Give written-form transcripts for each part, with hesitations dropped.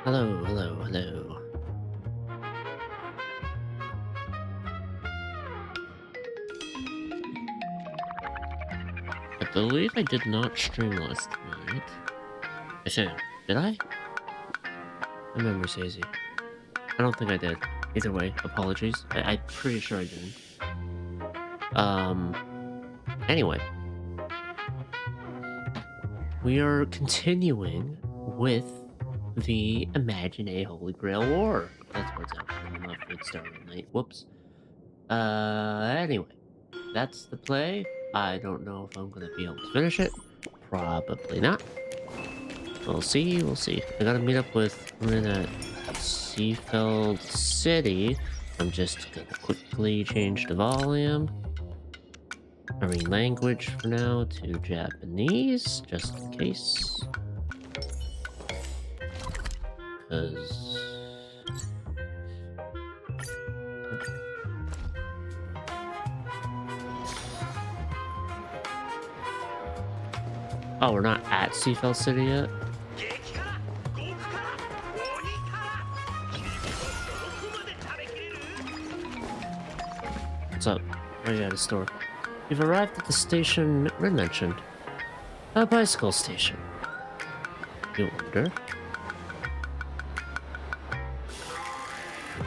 Hello, hello, hello. I believe I did not stream last night. I said, did I? My memory's hazy. I don't think I did. Either way, apologies. I'm pretty sure I didn't. Anyway. We are continuing with the Imagenae Holy Grail War. That's where it's actually. I'm not good starting at night. Whoops. Anyway. That's the play. I don't know if I'm gonna be able to finish it. Probably not. We'll see, we'll see. I gotta meet up with Rin at Seafeld City. I'm just gonna quickly change the volume. I mean language for now to Japanese, just in case. Cause oh, we're not at Seafeld City yet? What's up? Oh yeah, the store. We've arrived at the station Rin mentioned. A bicycle station. You wonder?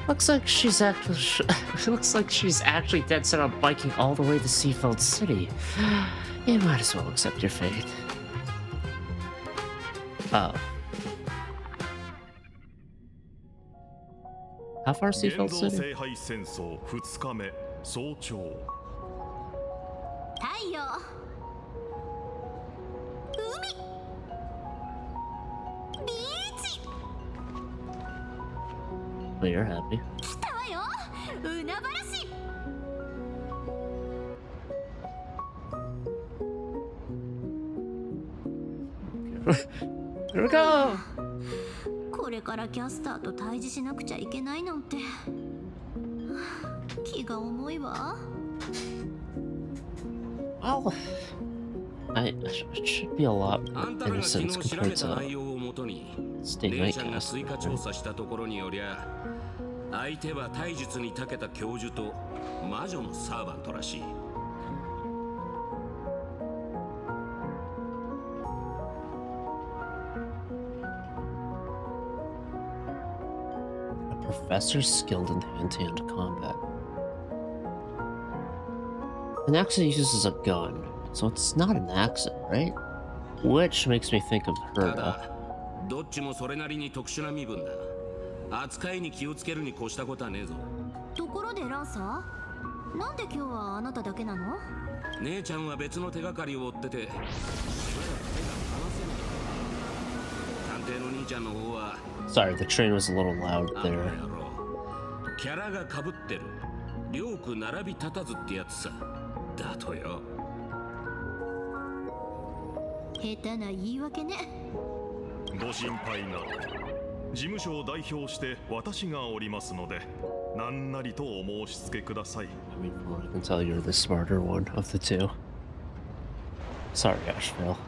Looks like she's actually dead set on biking all the way to Seafeld City. You might as well accept your fate. Oh. How far is Seafeld City? Oh, you're happy. Here we go! これからキャスターと対峙しなくちゃいけないなんて気が重いわ。Well, it should be a lot more innocent compared to State Nightcast. 相手は体術に長けた教授と魔女のサーバントらしい。A professor skilled in hand-to-hand combat. An axe uses a gun, so it's not an accident, right? Which makes me think of Herda. どっちもそれなりに特殊な身分だ。扱いに気をつけるに越したことはねえぞ。ところでランサー、なんで今日はあなただけなの？姉ちゃんは別の手がかりを追ってて。探偵の兄ちゃんの方は。Sorry, the train was a little loud there. キャラが被ってる。両区並び立たずってやつさ。だとよ。下手な言い訳ね。ご心配な。事務所を代表して私がおりますので、何なりとお申し付けください。I mean, from what I can tell, you're the smarter one of the two. Sorry, Ashville.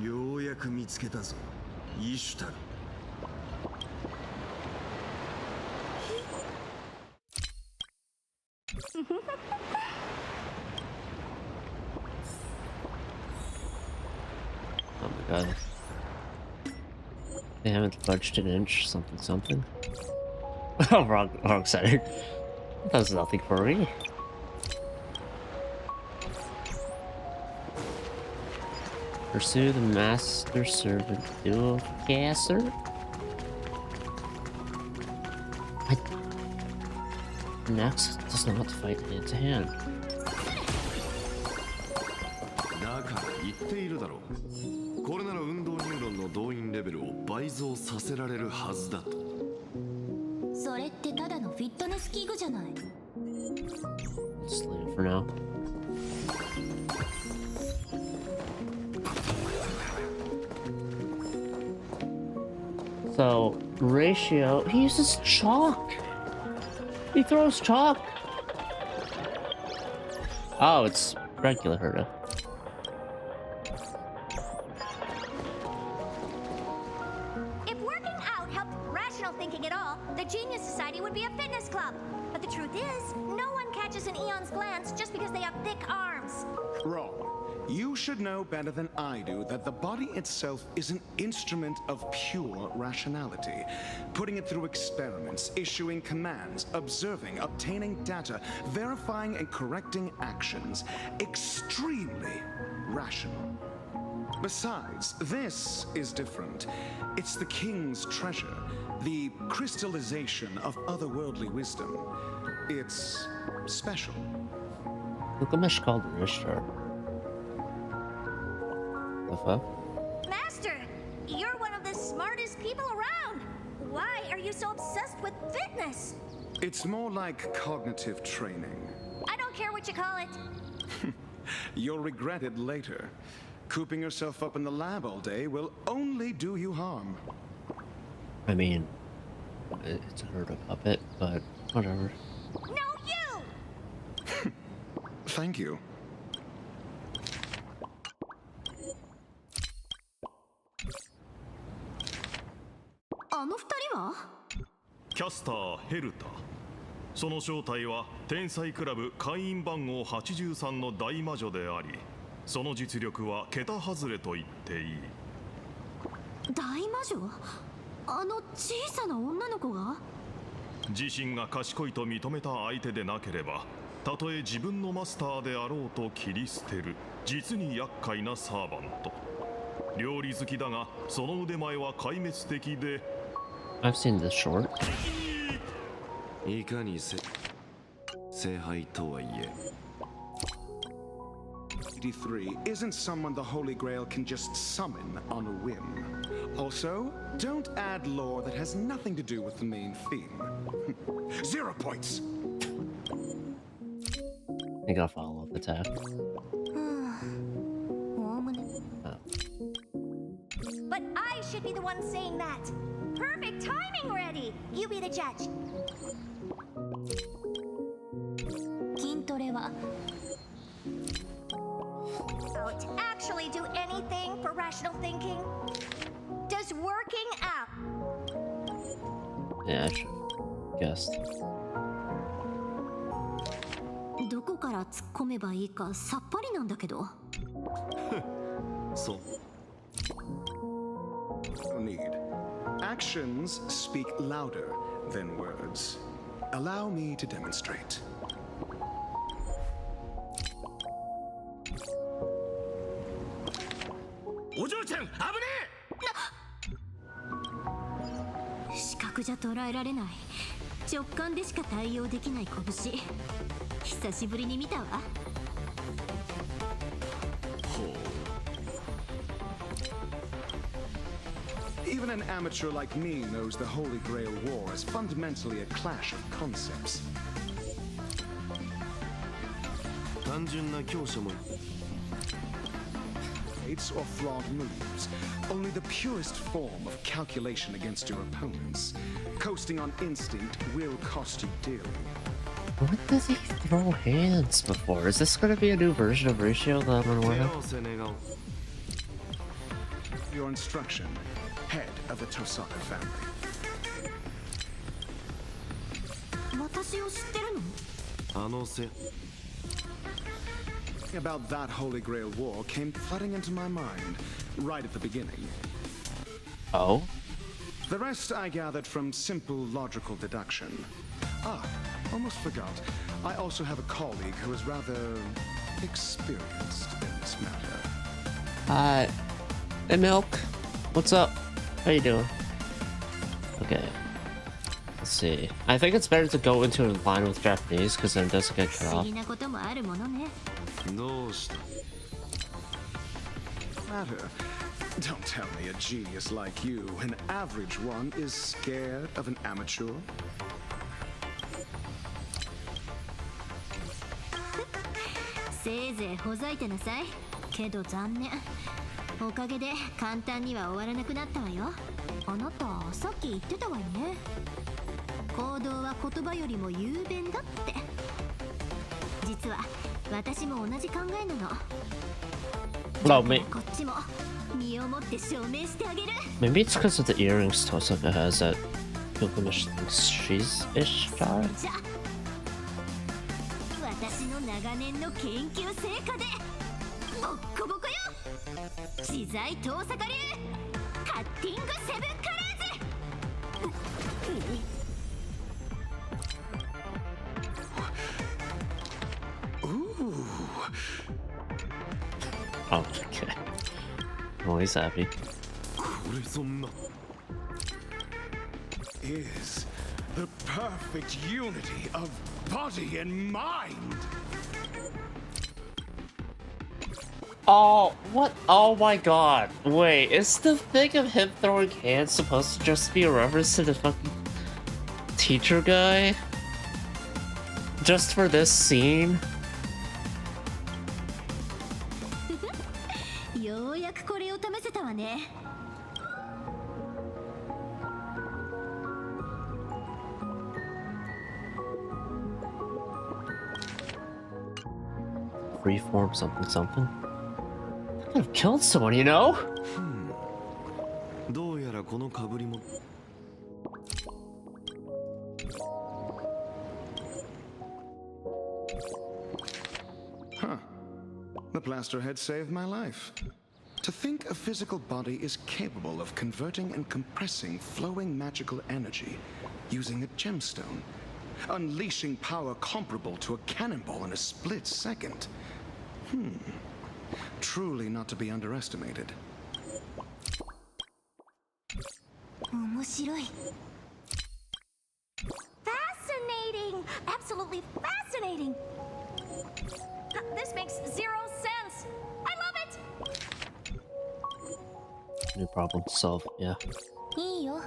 ようやく見つけたぞ、イシュタル。Oh my god. They haven't budged an inch, something. Oh, wrong setting. That's nothing for me. Pursue the master servant duo caster. Next does not fight hand to hand. だから言っているだろう。これなら運動ニューロンの動員レベルを倍増させられるはずだと。それってただのフィットネス器具じゃない。Just leave it for now. So, ratio, he uses chalk. He throws chalk. Oh, it's regular Herda. rational thinking at all, the Genius Society would be a fitness club. But the truth is, no one catches an Eon's glance just because they have thick arms. Wrong. You should know better than I do that the body itself is an instrument of pure rationality. Putting it through experiments, issuing commands, observing, obtaining data, verifying and correcting actions. Extremely rational. Besides, this is different. It's the king's treasure, the crystallization of otherworldly wisdom. It's special. Look at my called Rishtar. The fuck? Master, you're one of the smartest people around. Why are you so obsessed with fitness? It's more like cognitive training. I don't care what you call it. You'll regret it later. Cooping yourself up in the lab all day will only do you harm. I mean, it's a herd of puppet, but whatever. No, you! Thank you. あの二人はキャスターヘルタ。その正体は天才クラブ会員番号83の大魔女であり、その実力は桁外れと言っていい。大魔女？あの小さな女の子が？自身が賢いと認めた相手でなければ、たとえ自分のマスターであろうと切り捨てる実に厄介なサーバント。料理好きだがその腕前は壊滅的で。I've seen this short. いかに聖杯とはいえ。83 isn't someone the Holy Grail can just summon on a whim. Also, don't add lore that has nothing to do with the main theme. 0 points! I got a follow-up attack. But I should be the one saying that. Perfect timing, Reddy. You be the judge. 筋トレは Don't actually do anything for rational thinking. Does working out? Yeah, I should guessed. どこから突っ込めばいいかさっぱりなんだけど。そう。No need. Actions speak louder than words. Allow me to demonstrate. お嬢ちゃん、危ね視覚じゃ捉えられない直感でしか対応できない拳久しぶりに見たわ。Even an amateur like me knows the Holy Grail War is fundamentally a clash of concepts. 単純な強者も Or flawed moves. Only the purest form of calculation against your opponents. Coasting on instinct will cost you dearly. What does he throw hands before? Is this going to be a new version of Ratio that I'm unaware of? Your instruction, head of the Tosaka family. 私を知ってるの？あのせ About that Holy Grail War came flooding into my mind right at the beginning. Oh? The rest I gathered from simple logical deduction. Ah, almost forgot. I also have a colleague who is rather experienced in this matter. Hey Milk, what's up? How you doing? Okay. Let's see. I think it's better to go into a line with Japanese because then it doesn't get cut 不思 off. 議なこともあるものね。どうした Matter. Don't tell me a genius like you, an average one, is scared of an amateur. せいぜいほざいてなさい。けど残念。おかげで簡単には終わらなくなったわよ。あなたさっき言ってたわよね。行動は言葉よりも雄弁だって。実は私も同じ考えなの。 Well, こっちも身をもって証明してあげる。 maybe it's because of the earrings Tosaka has that Gilgamesh thinks she's Ishtar? じゃ私の長年の研究成果でボッコボコよ。自在遠坂流カッティングセブンカラーズ。 Oh, okay. Well, he's happy. これそんな Is the perfect unity of body and mind. Oh, what? Oh my god. Wait, is the thing of him throwing hands supposed to just be a reference to the fucking teacher guy? Just for this scene? ようやくこれを試せたわね。 Freeform something something? I could have killed someone, you know? どうやらこの被りも Huh. The plaster head saved my life. To think a physical body is capable of converting and compressing flowing magical energy using a gemstone, unleashing power comparable to a cannonball in a split second. Truly not to be underestimated. 面白い。Fascinating! Absolutely fascinating! This makes zero sense! I love it! New problem to solve, yeah. いいよ。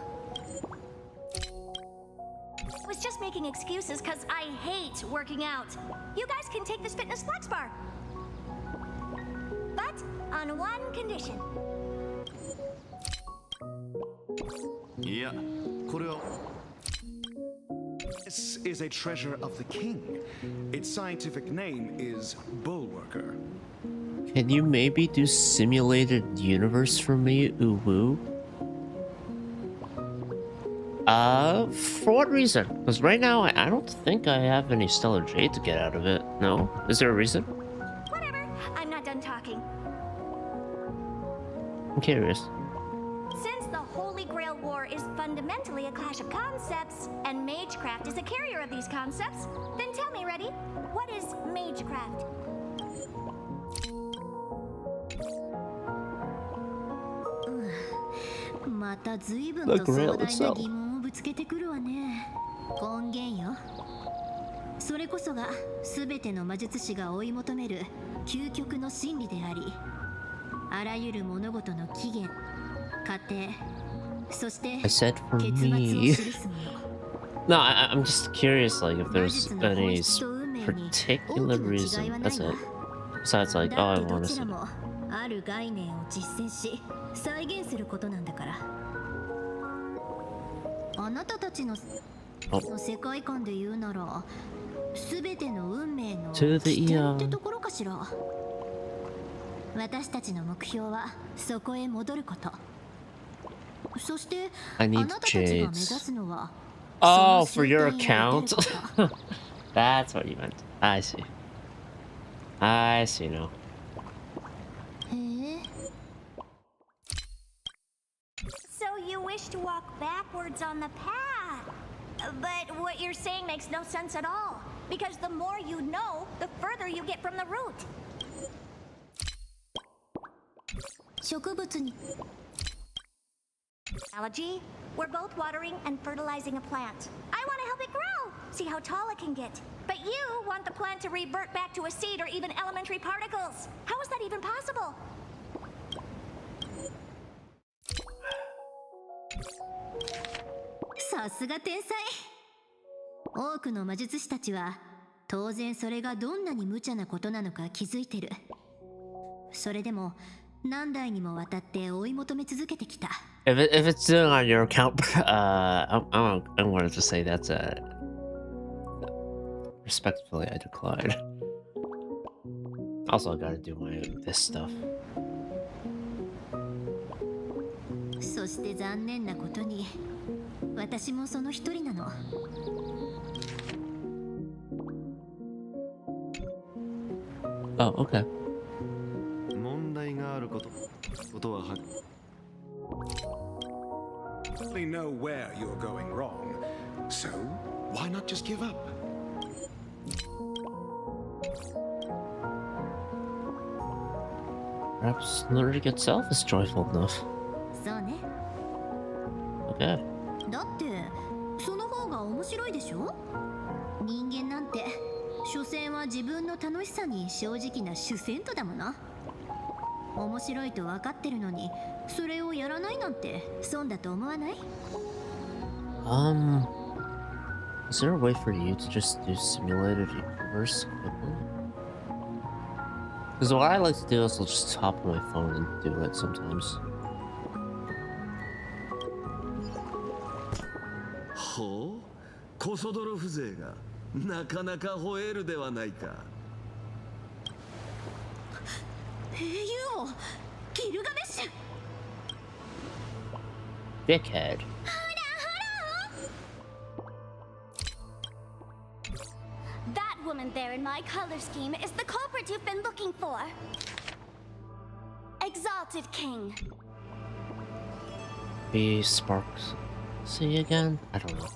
Was just making excuses because I hate working out. You guys can take this fitness flex bar. But on one condition. いやこれは This is a treasure of the king. Its scientific name is Bulwarker. Can you maybe do simulated universe for me, Uwu? For what reason? Because right now I don't think I have any stellar jade to get out of it. No? Is there a reason? Whatever. I'm not done talking. I'm curious. Since the Holy Grail War is fundamentally a clash of concepts, and magecraft is a carrier of these concepts, then tell me, Reddy, what is magecraft? The Grail itself. つけてくるわね。根源よ。それこそが全ての魔術師が追い求める究極の真理であり、あらゆる物事の起源、過程、そして I said for 結末を me. 記すもの。 No, I'm just curious, like, if there's any particular reason. That's it. Besides, like, oh, I だって want ど to ち see. らもある概念を実践し再現することなんだから。あなたたちの世界観で言うなら全ての運命の To the 起点って eon. ところかしら。私たちの目標はそこへ戻ること。そして I あ need なたたちが目指 jades. すのは Oh, その for your 終点へ出る account? こと。 That's what you meant. I see. I see now. へえ。So you wish to walk backwards on the path. But what you're saying makes no sense at all. Because the more you know, the further you get from the root. 植物に Allergy? We're both watering and fertilizing a plant. I want to help it grow, see how tall it can get. But you want the plant to revert back to a seed or even elementary particles. How is that even possible? さすが天才。多くの魔術師たちは当然それがどんなに無茶なことなのか気づいてる。それでも何代にもわたって追い求め続けてきた。If it's doing on your account, I wanted to say that's respectfully I decline. Also, I gotta do this stuff. そそして残念なことに私もその一人なの。Oh, okay. 問題があることははっ We know where you're going wrong, so why not just give up? Perhaps Lyric itself is joyful enough. そうね。 Okay. だってその方が面白いでしょ。人間なんて所詮は自分の楽しさに正直な主戦闘だもの。面白いと分かってるのにそれをやらないなんて損だと思わない？ Is there a way for you to just do simulated universe quickly? Because what I like to do is I'll just hop on my phone and do it sometimes. ほう、コソドロ風情がなかなか吠えるではないか。英雄王ギルガメッシュ。 Dickhead. That woman there in my color scheme is the culprit you've been looking for. Exalted King. Be Sparks. See again? I don't know.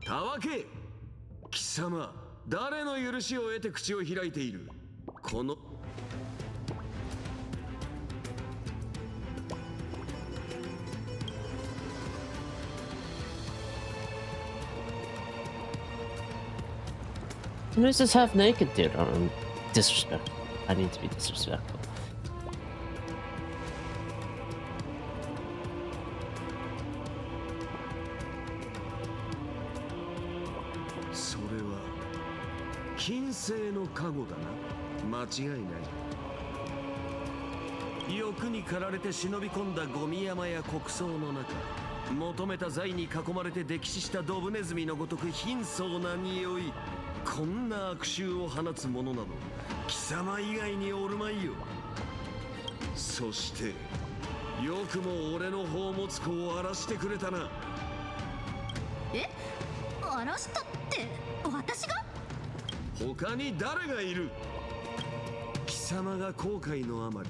たわけ、貴様、誰の許しを得て口を開いている。この Who's this half naked dude? Disrespectful. I need to be disrespectful. それは金星の加護だな。間違いない。欲に駆られて忍び込んだゴミ山や穀倉の中、求めた財に囲まれて溺死したドブネズミのごとく貧相な匂い。こんな悪臭を放つ者など貴様以外におるまいよ。そしてよくも俺の宝物庫を荒らしてくれたな。え、荒らしたって私が？他に誰がいる？貴様が後悔のあまり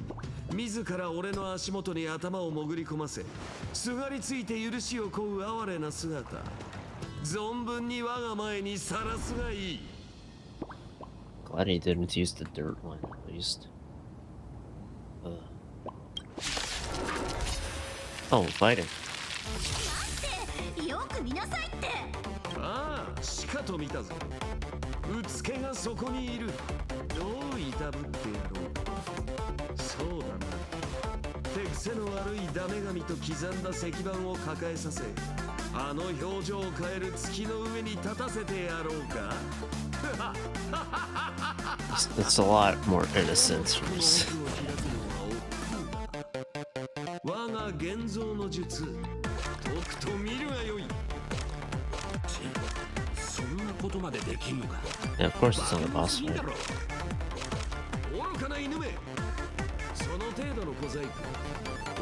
自ら俺の足元に頭を潜り込ませ、すがりついて許しを請う哀れな姿、存分に我が前にさらすがいい。 Glad he didn't use the dirt one at least. Oh, fighting. 待って、よく見なさいって。ああ、しかと見たぞ。うつけがそこにいる。どういたぶってやろう。そうだな。手癖の悪いダメ神と刻んだ石板を抱えさせ、あの表情を変える月の上に立たせてやろうか。It's a lot more innocent from this. 我が現像の術、とくと見るがよい。そんなことまでできんのか。Yeah, of course it's not a boss fight. 愚かな犬め。その程度の小細工、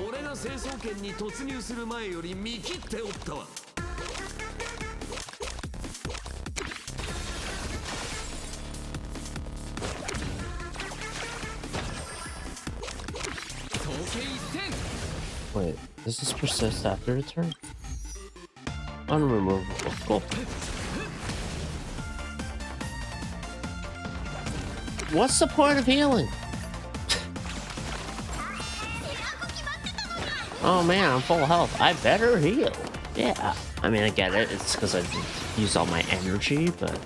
俺が成層圏に突入する前より見切っておったわ。Wait, does this persist after a turn? Unremovable. Cool. What's the point of healing? Oh man, I'm full health. I better heal. Yeah. I mean, I get it. It's because I used all my energy, but...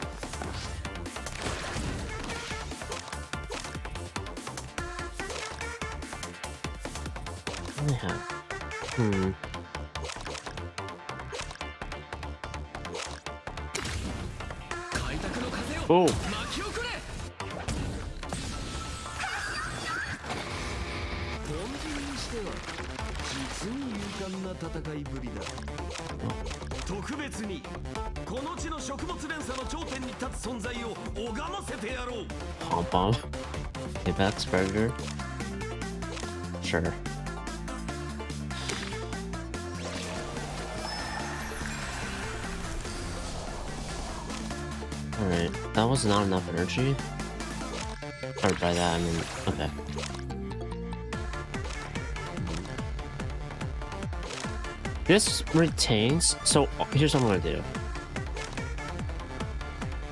Yeah. Oh. 実に勇敢な戦いぶりだ。特別にこの地の食物連鎖の頂点に立つ存在を拝ませてやろう。 Pom pom. Apex Predator. Sure. Alright, that was not enough energy. Or by that, I mean, okay. This retains, so here's what I'm gonna do.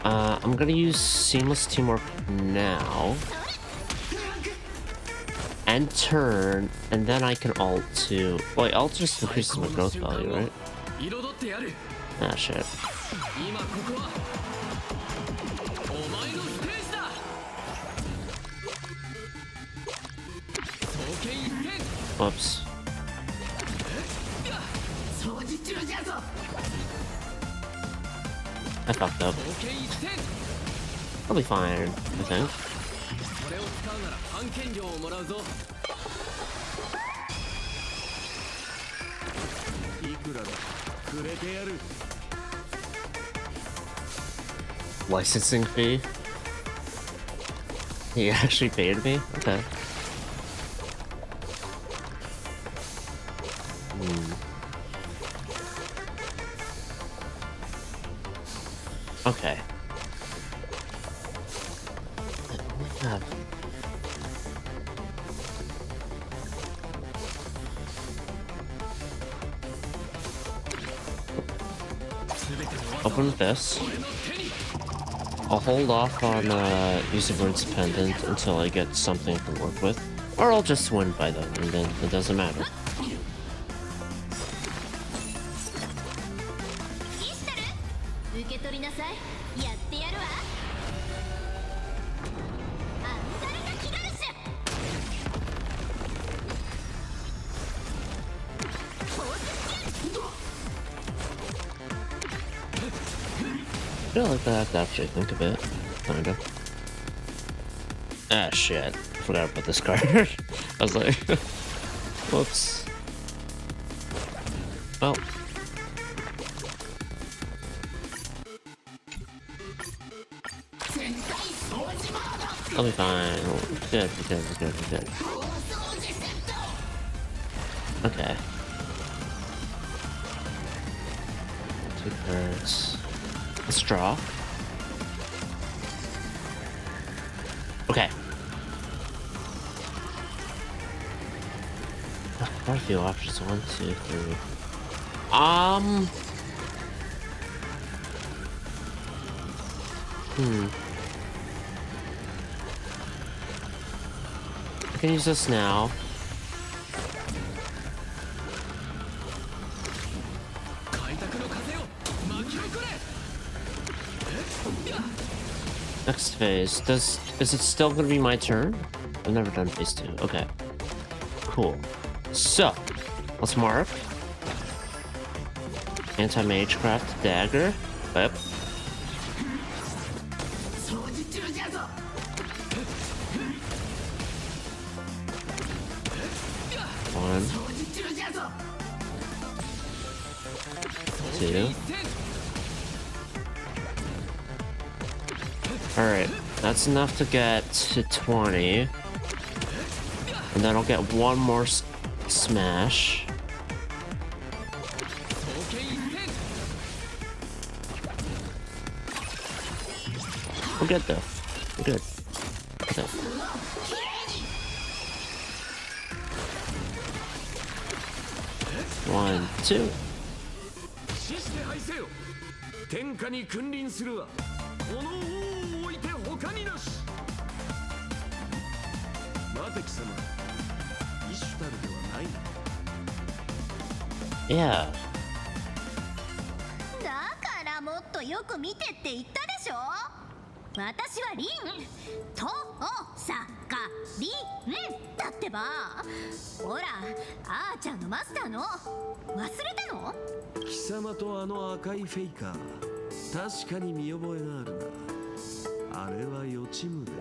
I'm gonna use Seamless Teamwork now. And turn, and then I can ult to... Wait, ult just increases my growth value, right? Ah, shit. Whoops. I fucked up. I'll be fine, I think. Licensing fee? He actually paid me? Okay. Okay. I only have... Open this. I'll hold off on using Rinse Pendant until I get something to work with. Or I'll just win by then, and then it doesn't matter. I feel like I have to actually think of it. Kinda. Ah, shit. I forgot about this card. I was like, whoops. Well. I'll be fine. Good, good, good, good. Okay. 2 cards. Let's draw. Okay. Quite a few options. 1, 2, 3. I can use this now. Next phase. Is it still gonna be my turn? I've never done phase 2. Okay. Cool. So, let's mark. Anti-Magecraft Dagger. Yep. One. 2. Alright, that's enough to get to 20. And then I'll get one more smash. We're good though. We're good. Okay. One, two. 天下に君臨するわ。この王を置いて他になし。待て貴様。異種たるではない。Yeah. だからもっとよく見てって言ったでしょ。私はリンとさかりんだってば。ほら、あーちゃんのマスターの忘れたの？貴様とあの赤いフェイカー、確かに見覚えがあるな。あれは予知夢で、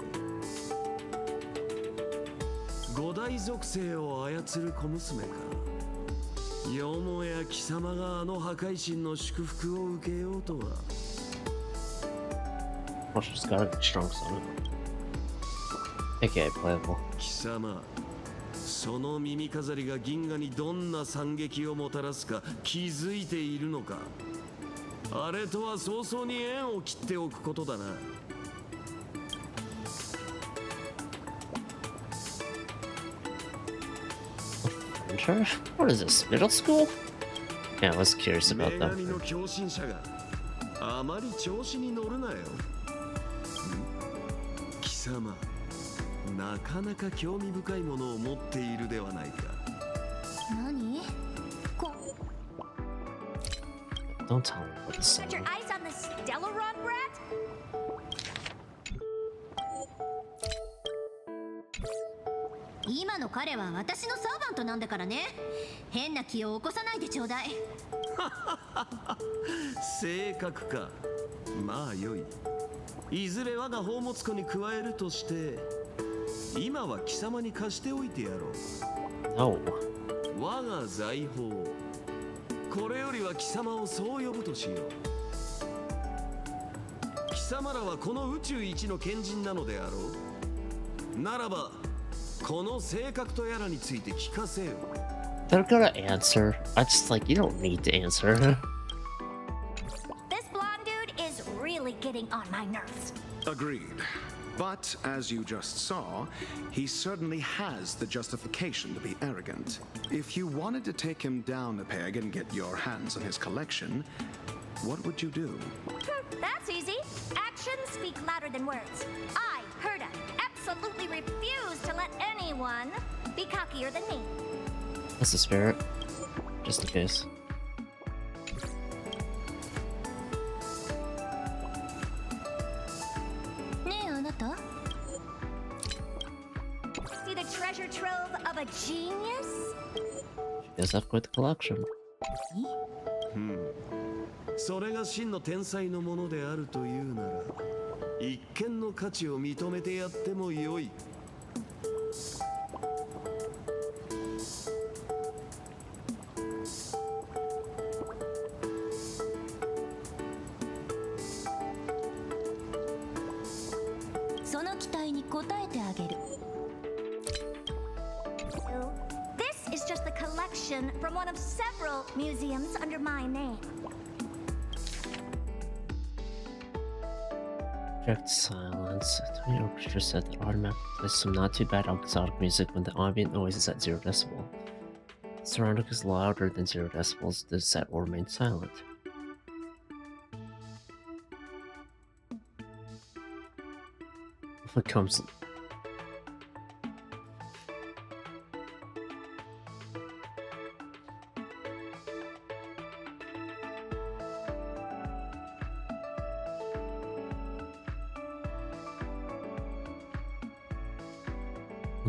五大属性を操る小娘か。よもや貴様があの破壊神の祝福を受けようとは。 Well, she's got a strong summon. Okay, playable. 貴様、その耳飾りが銀河にどんな惨劇をもたらすか気づいているのか。あれとは早々に縁を切っておくことだな。 What is this? Middle school? Yeah, I was curious about 女 that. 神の狂信者があまり調子に乗るなよ。貴様、なかなか興味深いものを持っているではないか。何？ Don't tell me what this Got is. your eyes on the Stella Rod, brat? 今の彼は私のサーバントなんだからね。変な気を起こさないでちょうだい。性格か。まあよい。いずれ我が宝物庫に加えるとして、今は貴様に貸しておいてやろう。 No. 我が財宝。これよりは貴様をそう呼ぶとしよう。貴様らはこの宇宙一の賢人なのであろう。ならば、この性格とやらについて聞かせよ。 They're gonna answer. I just like, you don't need to answer. This blonde dude is really getting on my nerves. Agreed. But, as you just saw, he certainly has the justification to be arrogant. If you wanted to take him down a peg and get your hands on his collection, what would you do? That's easy. Actions speak louder than words. I, Herda, absolutely refuse to let anyone be cockier than me. That's the spirit. Just in case. See the treasure trove of a genius? She does have quite the collection. それが真の天才のものであるというなら、一見の価値を認めてやってもよい。 その期待に応えてあげる。 This is just a collection from one of several museums under my name. Project silence. Tony Orchestra said that automatically plays some not too bad exotic music when the ambient noise is at 0 decibel. The surrounding is louder than 0 decibels. The set will remain silent. What comes?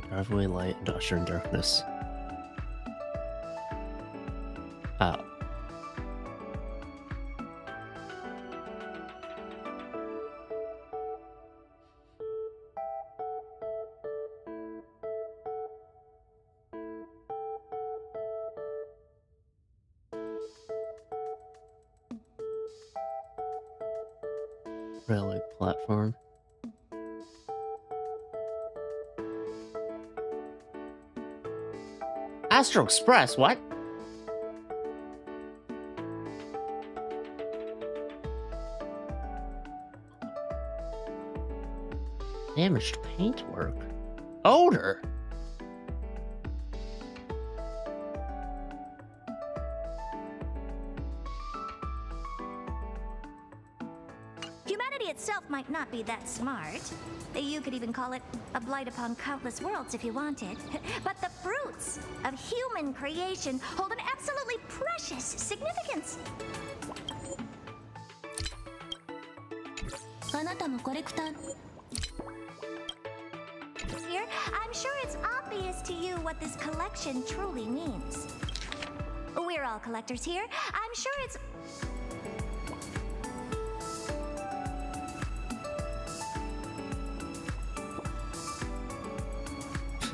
Drive away light and usher in darkness. Ah. Railway platform. Astro Express, what? Damaged paintwork. Odor. Humanity itself might not be that smart. You could even call it a blight upon countless worlds if you wanted. But the fruits of human creation hold an absolutely precious significance. あなたもコレクター。 Here, I'm sure it's obvious to you what this collection truly means. We're all collectors here. I'm sure it's...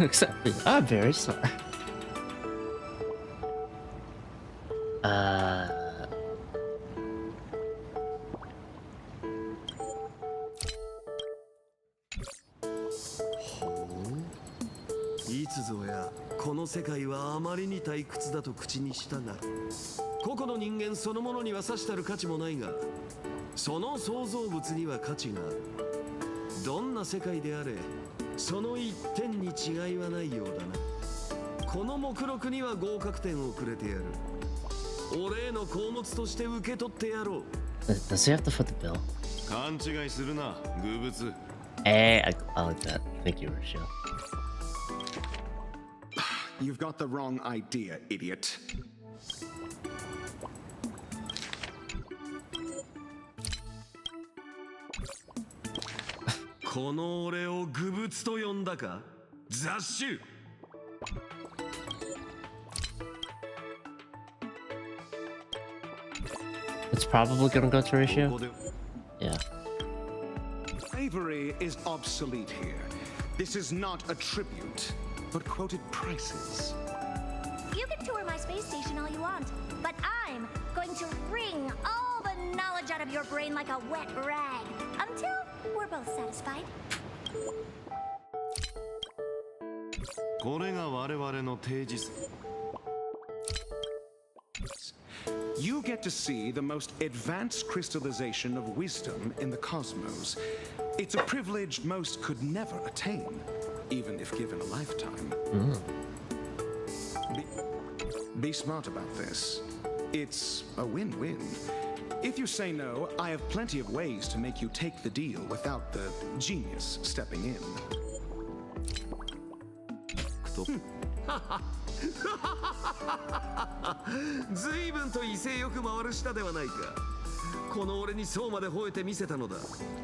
Except me. I'm very sorry. Uh, いつぞやこの世界はあまりに退屈だと口にしたが、個々の人間そのものにはさしたる価値もないが、その創造物には価値がある。どんな世界であれ、その一点に違いはないようだな。この目録には合格点をくれてやる。俺への宝物として受け取ってやろう。 does he have to foot the bill? 勘違いするな、偶物。I like that. Thank you, Risha. You've got the wrong idea, idiot. この俺を愚物と呼んだか、雑種。 It's probably gonna go to こ Risha. こで Yeah. Slavery is obsolete here. This is not a tribute, but quoted prices. You can tour my space station all you want, but I'm going to wring all the knowledge out of your brain like a wet rag until we're both satisfied. これが我々の提示。 You get to see the most advanced crystallization of wisdom in the cosmos. It's a privilege most could never attain, even if given a lifetime. Be smart about this. It's a win-win. If you say no, I have plenty of ways to make you take the deal without the genius stepping in. 随分と威勢よく回る舌ではないか。この俺にそうまで吠えてみせたのだ。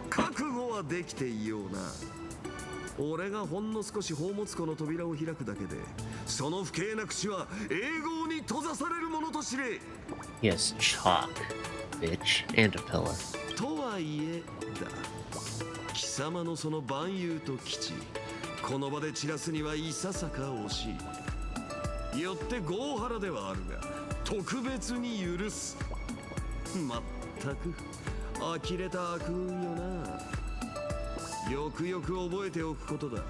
覚悟はできていような。俺がほんの少し宝物庫の扉を開くだけで、その不敬な口は永劫に閉ざされるものと知れ。 Yes, chalk, bitch, and a pillar. とはいえだ。貴様のその蛮勇と基地、この場で散らすにはいささか惜しい。よってゴーハラではあるが、特別に許す。まったく呆れた悪運よな。よくよく覚えておくことだ。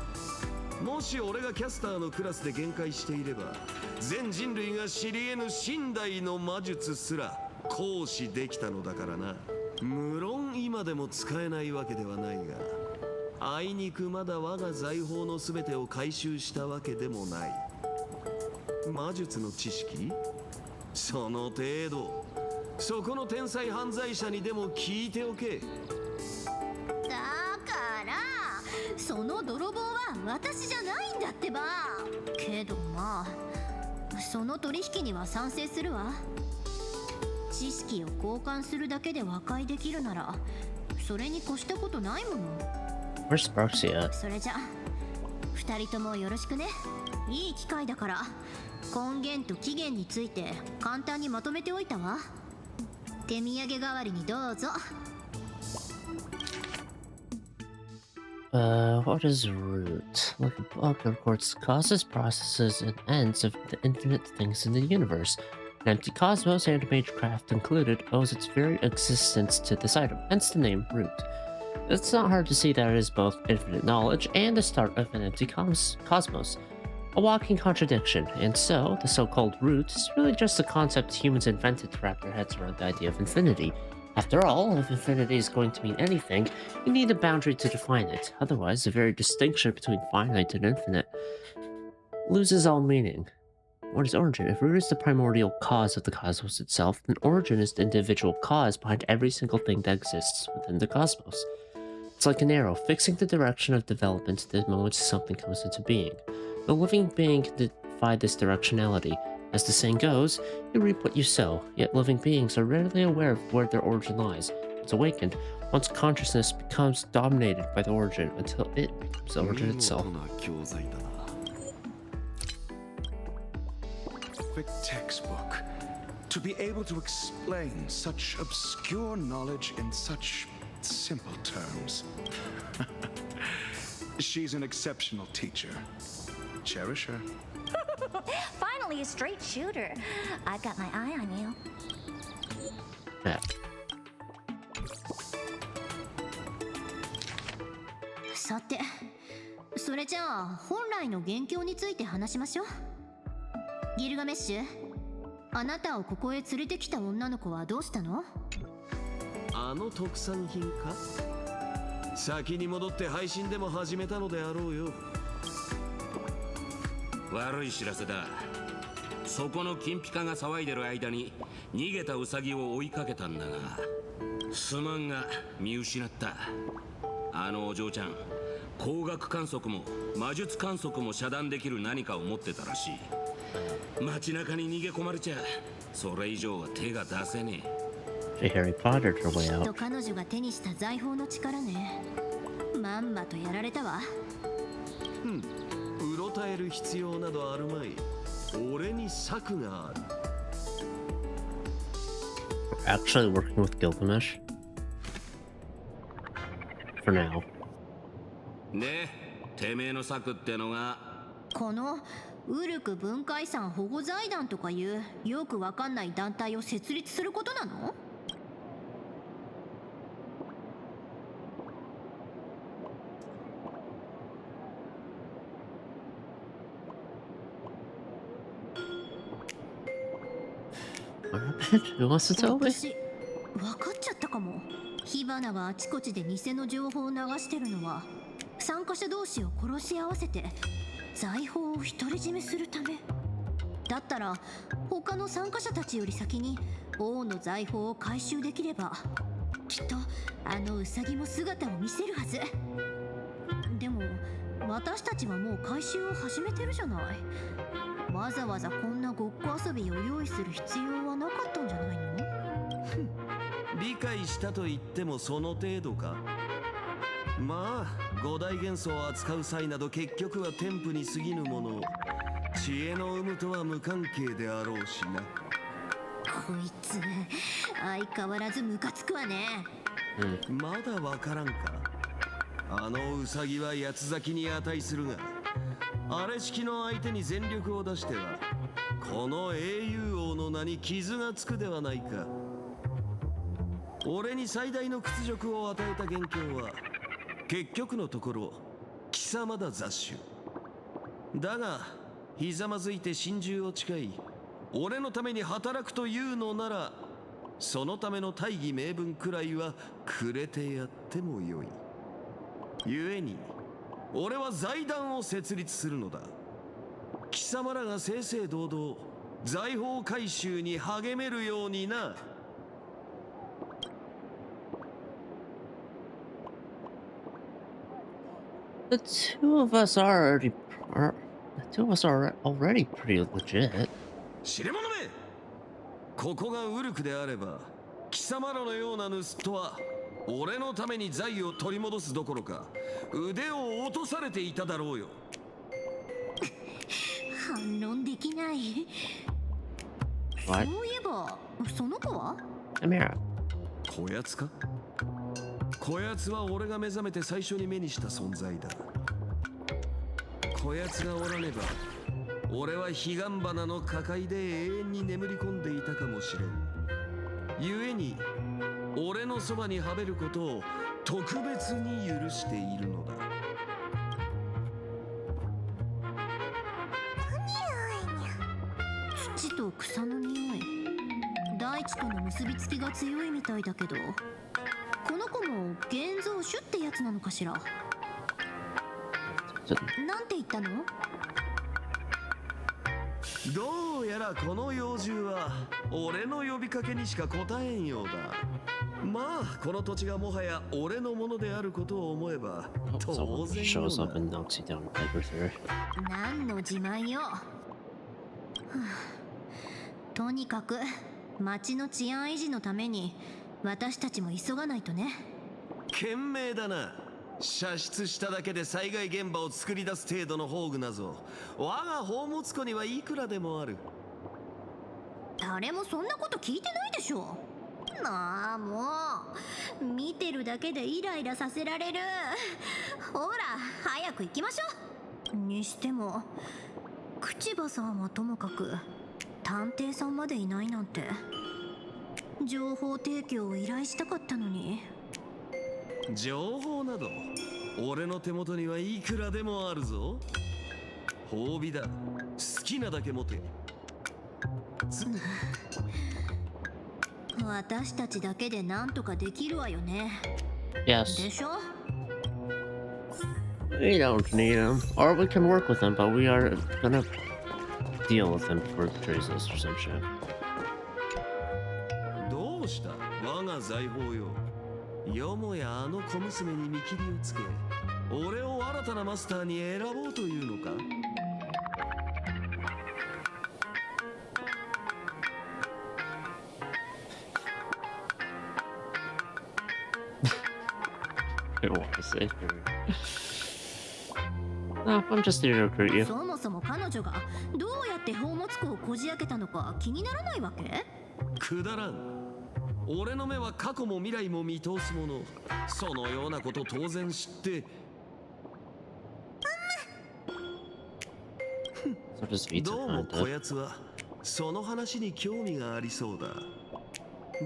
もし俺がキャスターのクラスで限界していれば、全人類が知り得ぬ身代の魔術すら行使できたのだからな。無論今でも使えないわけではないが、あいにくまだ我が財宝の全てを回収したわけでもない。魔術の知識？その程度。そこの天才犯罪者にでも聞いておけ。だからその泥棒は私じゃないんだってば。けどまあその取引には賛成するわ。知識を交換するだけで和解できるならそれに越したことないもの。 Where's Sparksy at? それじゃ二人ともよろしくね。いい機会だから根源と起源について簡単にまとめておいたわ。手土産代わりにどうぞ。What is root? Like a book that records the causes, processes, and ends of the infinite things in the universe. An empty cosmos and Magecraft included owes its very existence to this item, hence the name root. It's not hard to see that it is both infinite knowledge and the start of an empty cosmos. A walking contradiction, and so, the so-called root is really just a concept humans invented to wrap their heads around the idea of infinity. After all, if infinity is going to mean anything, you need a boundary to define it, otherwise the very distinction between finite and infinite loses all meaning. What is origin? If root is the primordial cause of the cosmos itself, then origin is the individual cause behind every single thing that exists within the cosmos. It's like an arrow, fixing the direction of development the moment something comes into being. No living being can defy this directionality. As the saying goes, you reap what you sow, yet living beings are rarely aware of where their origin lies. Once awakened, one's consciousness becomes dominated by the origin until it becomes the origin itself. 見事な教材だな。 Perfect textbook. To be able to explain such obscure knowledge in such simple terms. She's an exceptional teacher. Cherish her. Finally, a straight shooter. I've got my eye on you. Yeah. さて、それじゃあ本来の元凶について話しましょう。ギルガメッシュ、あなたをここへ連れてきた女の子はどうしたの？あの特産品か？先に戻って配信でも始めたのであろうよ。悪い知らせだ。そこの金ピカが騒いでる間に逃げたウサギを追いかけたんだが、すまんが見失った。あのお嬢ちゃん、光学観測も魔術観測も遮断できる何かを持ってたらしい。街中に逃げ込まれちゃそれ以上は手が出せねShe Harry Pottered her way きっ out. と彼女が手にした財宝の力ね。まんまとやられたわ。うろたえる必要などあるまい。俺に策がある。 We're actually working with Gilgamesh. For now. で、てめえの策ってのが。このウルク文化遺産保護財団とかいうよくわかんない団体を設立することなの？What happened? Who wants to tell me? 私分かっちゃったかも。火花があちこちで偽の情報を流してるのは参加者同士を殺し合わせて財宝を独り占めするためだったら、他の参加者たちより先に王の財宝を回収できればきっとあのウサギも姿を見せるはず。でも私たちはもう回収を始めてるじゃない。わざわざこんなごっこ遊びを用意する必要はなかったんじゃないの？理解したと言ってもその程度か。まあ五大元素を扱う際など結局は添付に過ぎぬもの。知恵の有無とは無関係であろうしな。こいつ相変わらずムカつくわね。まだわからんか。あのウサギは八つ咲きに値するが、あれ式の相手に全力を出してはこの英雄王の名に傷がつくではないか。俺に最大の屈辱を与えた元凶は結局のところ貴様だ雑種。だがひざまずいて心中を誓い俺のために働くというのなら、そのための大義名分くらいはくれてやってもよい。故に俺は財団を設立するのだ。貴様らが正々堂々財宝回収に励めるようにな。The two of us are already pretty legit. 知れ者め、ここがウルクであれば貴様らのような盗人は俺のために財を取り戻すどころか腕を落とされていただろうよ。反論できない。そう What? いえばその子は？ Amira. こやつか。こやつは俺が目覚めて最初に目にした存在だ。こやつがおらねば俺は彼岸花の花海で永遠に眠り込んでいたかもしれん。故に俺のそばにはべることを特別に許しているのだ。土と草の匂い、大地との結びつきが強いみたいだけど、この子も現像種ってやつなのかしら。なんて言ったの？どうやらこの妖獣は俺の呼びかけにしか答えんようだ。まあこの土地がもはや俺のものであることを思えば 当 Someone 然 shows よ up な。 and knocks you down with paper theory. 何の自慢よ。はあ、とにかく町の治安維持のために私たちも急がないとね。賢明だな。射出しただけで災害現場を作り出す程度の宝具なぞ我が宝物庫にはいくらでもある。誰もそんなこと聞いてないでしょ。なあ、もう見てるだけでイライラさせられる。ほら早く行きましょう。にしても口場さんはともかく探偵さんまでいないなんて。情報提供を依頼したかったのに。情報など俺の手元にはいくらでもあるぞ。褒美だ。好きなだけ持て。私たちだけでなんとかできるわよね。 Yes. でしょ。 We don't need him. Or we can work with him, but we are gonna deal with him for the trees list or some shit. どうした我が財宝よ。よもやあの小娘に見切りをつけ、俺を新たなマスターに選ぼうというのか。I don't want to say. No, I'm just here to recruit you. そもそも彼女がどうやって宝物庫をこじ開けたのか気にならないわけ？くだらん。俺の目は過去も未来も見通すもの。そのようなこと当然知って。So just Vita どうも find こ it. やつはその話に興味がありそうだ。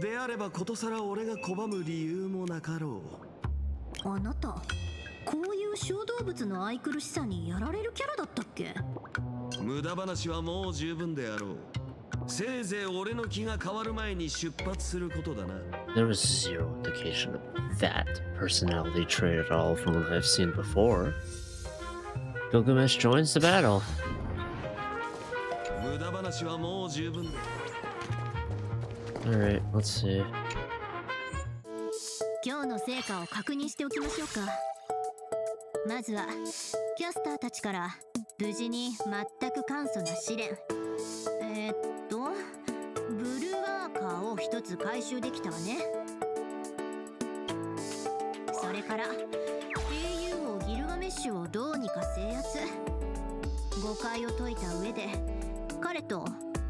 であればことさら俺が拒む理由もなかろあなた、こういう小動物の愛くるしさにやられるキャラだったっけ？う。無駄話はもう十分であろう。せいぜい俺の気が変わる前に出発することだな。 There was zero indication of that personality trait at all from what I've seen before. Gilgamesh joins the battle. 無駄話はもう十分だ。 Alright, let's see. 今日の成果を確認しておきましょうか。まずはキャスターたちから無事に全く簡素な試練、ブルーワーカーを一つ回収できたわね。それから英雄王ギルガメッシュをどうにか制圧、誤解を解いた上で彼と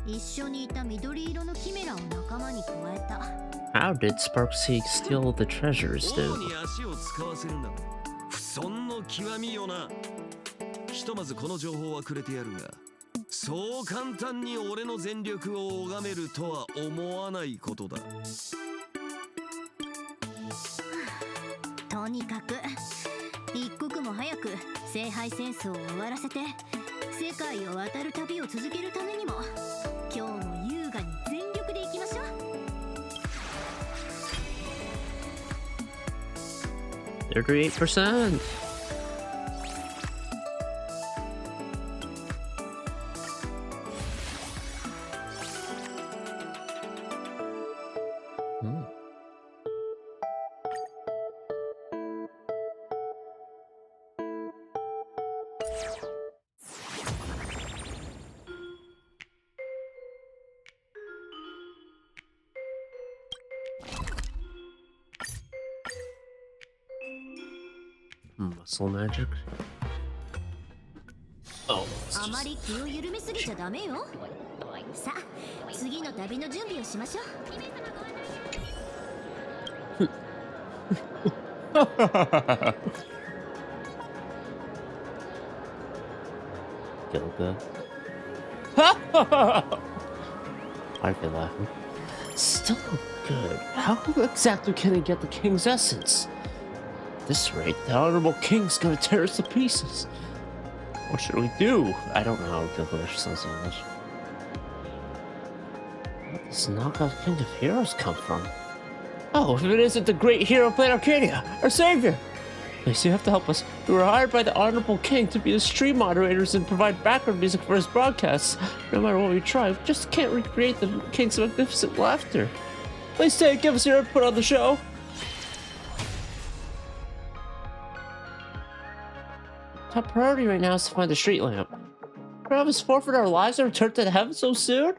一緒にいた緑色のキメラを仲間に加えた。 How did Sparkseek steal the treasures, 王 dude? に足を使わせるなど不遜の極みよな。ひとまずこの情報はくれてやるが、そう簡単に俺の全力を拝めるとは思わないことだ。とにかく一刻も早く聖杯戦争を終わらせて世界を渡る旅を続けるためにも今日も優雅に全力でいきましょう。 38%. Hmm. Muscle magic. Oh, it's あま just り気を緩めすぎちゃダメよ。さあ次の旅の準備をしましょう。 Gilga. I'd be laughing. Still good. How exactly can he get the king's essence? At this rate, the honorable king's gonna tear us to pieces. What should we do? I don't know how Gilgamesh sounds English. Where does knockout king of heroes come from? Oh, if it isn't the great hero Planet Arcadia, our savior! Please, you have to help us. We were hired by the Honorable King to be his stream moderators and provide background music for his broadcasts. No matter what we try, we just can't recreate the King's magnificent laughter. Please stay and give us your input on the show. Top priority right now is to find the street lamp. Could have us forfeit our lives and return to heaven so soon?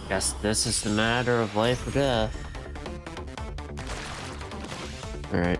Guess this is the matter of life or death. Alright.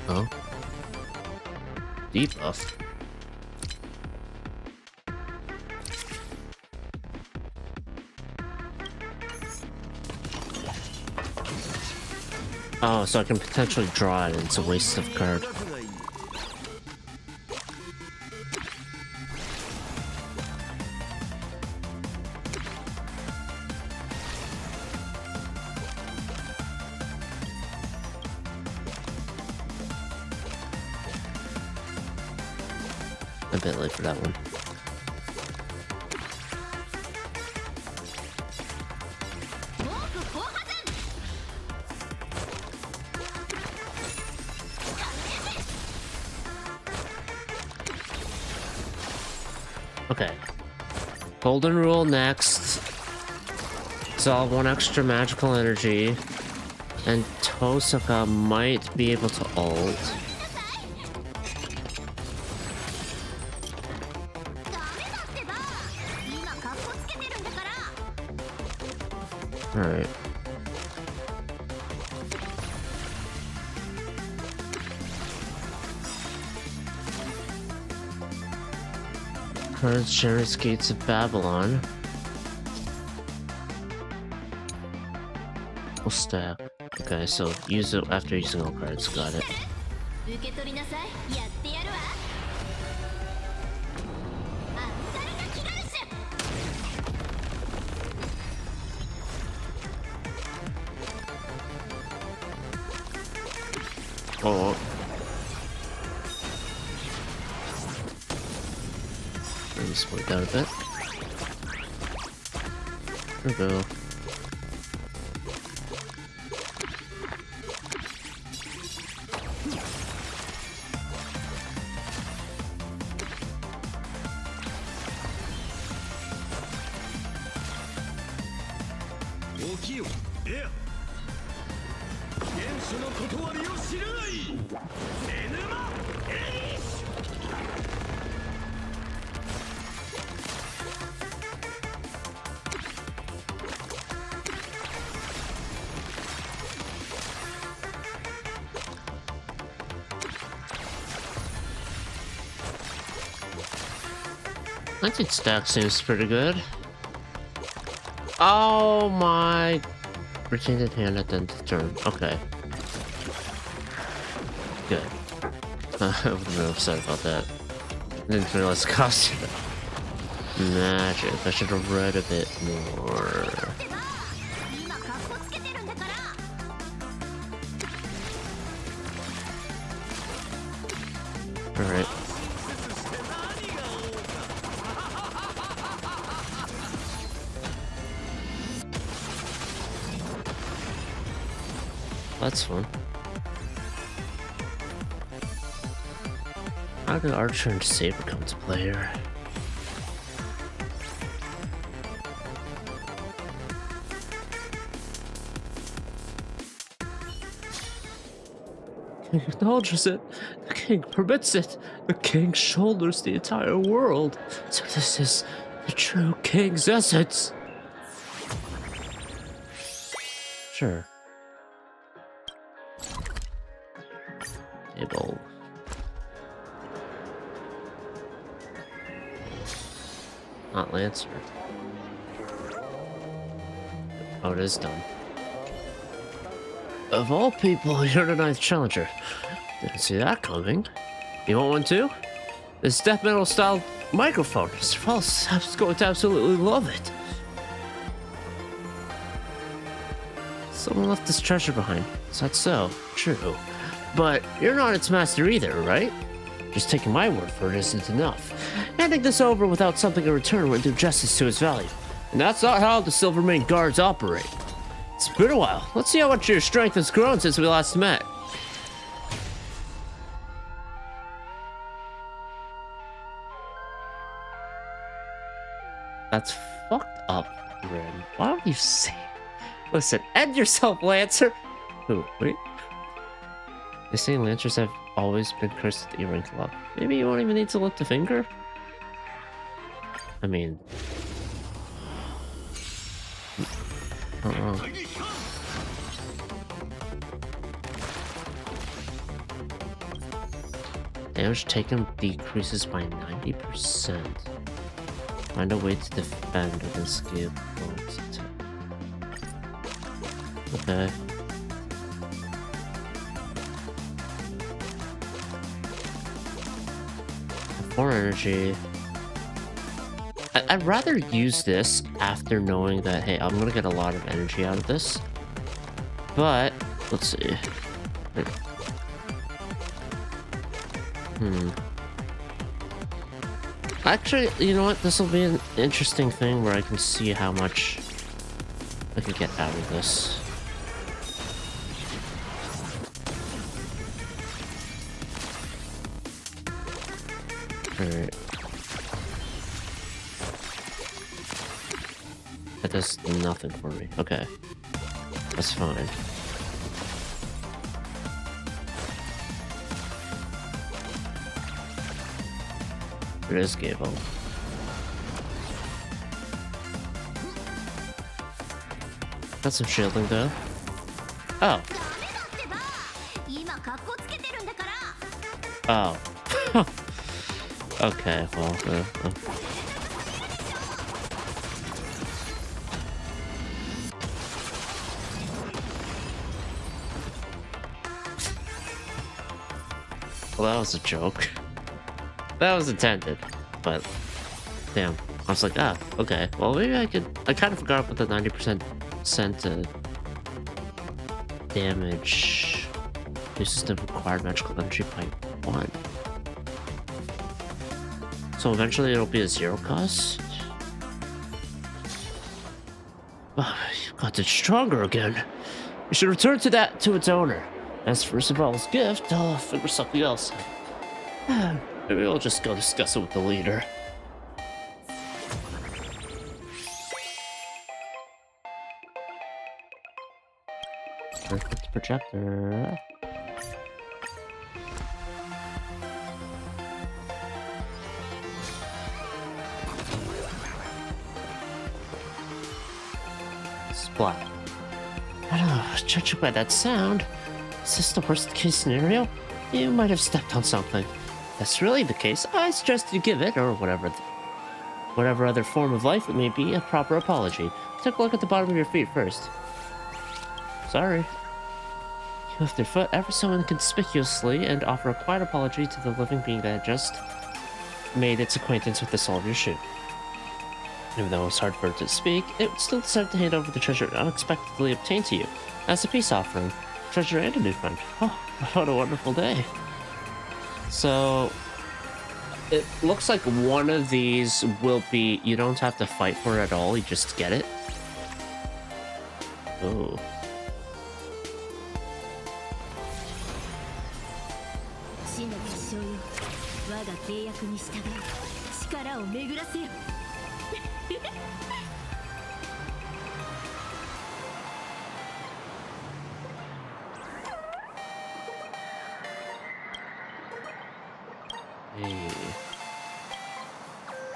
Oh. Debuff. Oh, so I can potentially draw it and it's a waste of card. A bit late for that one. Okay. Golden Rule next. Solve 1 extra magical energy. And Tosaka might be able to ult. Alright. Cards, Generous Gates of Babylon. We'll stack. Okay, so use it after using all cards. Got it. Oh. Let me split that a bit. There we go. I think stack seems pretty good. Oh my! Retained in hand at the end of the turn. Okay. Good. I was real upset about that. I didn't realize the cost of it. Magic. I should have read a bit more. Alright. That's fun. How did Archer and Saber come to play here? The king acknowledges it. The king permits it. The king shoulders the entire world. So this is the true king's essence. Sure. Table. Not Lancer. Oh, it is done. Of all people, you're the 9th challenger. Didn't see that coming. You want one too? This death metal style microphone. Mr. Falls is going to absolutely love it. Someone left this treasure behind. Is that so? True. But you're not its master either, right? Just taking my word for it isn't enough. Handing this over without something in return wouldn't do justice to its value. And that's not how the Silvermane guards operate. It's been a while. Let's see how much your strength has grown since we last met. That's fucked up, Ren. Why don't you say... Listen, end yourself, Lancer! Who, wait? They say Lancers have always been cursed with earring luck. Maybe you won't even need to lift a finger? I mean... Damage taken decreases by 90%. Find a way to defend against escape bullets. Okay. More energy. I'd rather use this after knowing that, hey, I'm gonna get a lot of energy out of this. But, let's see. Actually, you know what? This will be an interesting thing where I can see how much I can get out of this. Alright. That does nothing for me. Okay. That's fine. It is Gable. Got some shielding though. Oh. Oh. Okay, well, well, that was a joke. That was intended, but damn. I was like, ah, okay. Well, maybe I could. I kind of forgot about the 90% damage. Uses the required magical energy by 1. So eventually it'll be a 0 cost. Oh, you got it stronger again. You should return to its owner. As for Isabel's gift, I'll figure something else out. Maybe we'll just go discuss it with the leader. Perfect projector. Splat. I don't know, judging by that sound, is this the worst case scenario? You might have stepped on something. If that's really the case, I suggest you give it, or whatever other form of life it may be, a proper apology. Take a look at the bottom of your feet first. Sorry. You lift your foot ever so inconspicuously and offer a quiet apology to the living being that had just made its acquaintance with the sole of your shoe. Even though it was hard for it to speak, it would still decide to hand over the treasure unexpectedly obtained to you as a peace offering. Treasure and a new friend. Oh, what a wonderful day. So, it looks like one of these will be, you don't have to fight for it at all, you just get it. Oh. 'Hey.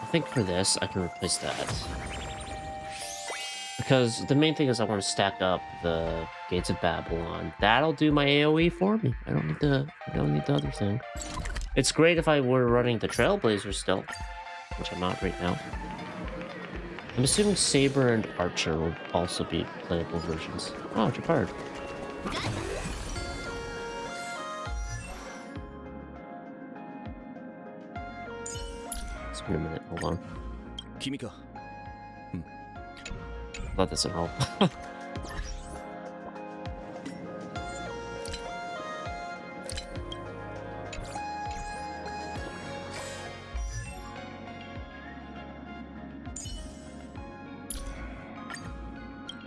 I think for this, I can replace that. Because the main thing is I want to stack up the Gates of Babylon. That'll do my AoE for me. I don't need the other thing. It's great if I were running the Trailblazer still, which I'm not right now. I'm assuming Saber and Archer will also be playable versions. Oh, Japard. It's been a minute, hold on. Kimika. That doesn't help.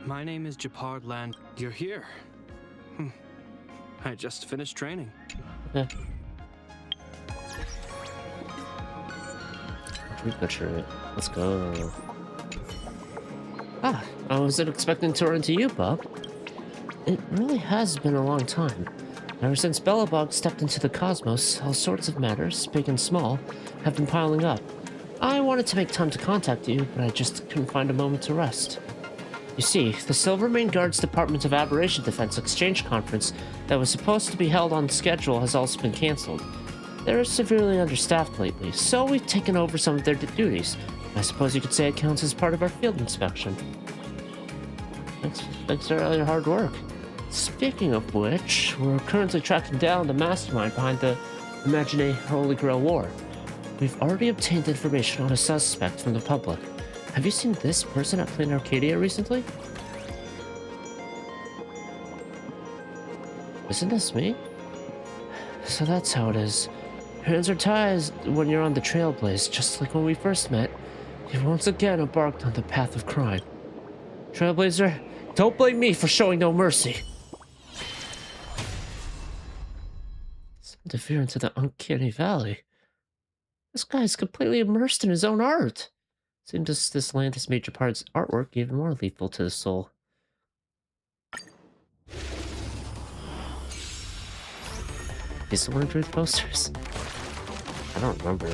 My name is Japard Land. You're here. I just finished training. Okay. Butcher it. Let's go. Ah, I wasn't expecting to run into you, Bob. It really has been a long time. Ever since Bellabog stepped into the cosmos, all sorts of matters, big and small, have been piling up. I wanted to make time to contact you, but I just couldn't find a moment to rest. You see, the Silvermane Guard's Department of Aberration Defense Exchange Conference that was supposed to be held on schedule has also been cancelled. They're severely understaffed lately, so we've taken over some of their duties. I suppose you could say it counts as part of our field inspection. Thanks for all your hard work. Speaking of which, we're currently tracking down the mastermind behind the Imagenae Holy Grail War. We've already obtained information on a suspect from the public. Have you seen this person at Plain Arcadia recently? Isn't this me? So that's how it is. Hands are tied when you're on the Trailblaze, just like when we first met. You've once again embarked on the path of crime. Trailblazer, don't blame me for showing no mercy. Some interference to the uncanny valley. This guy's completely immersed in his own art. Seems this land has made Japard's artwork even more lethal to the soul. Is the one who drew the posters? I don't remember.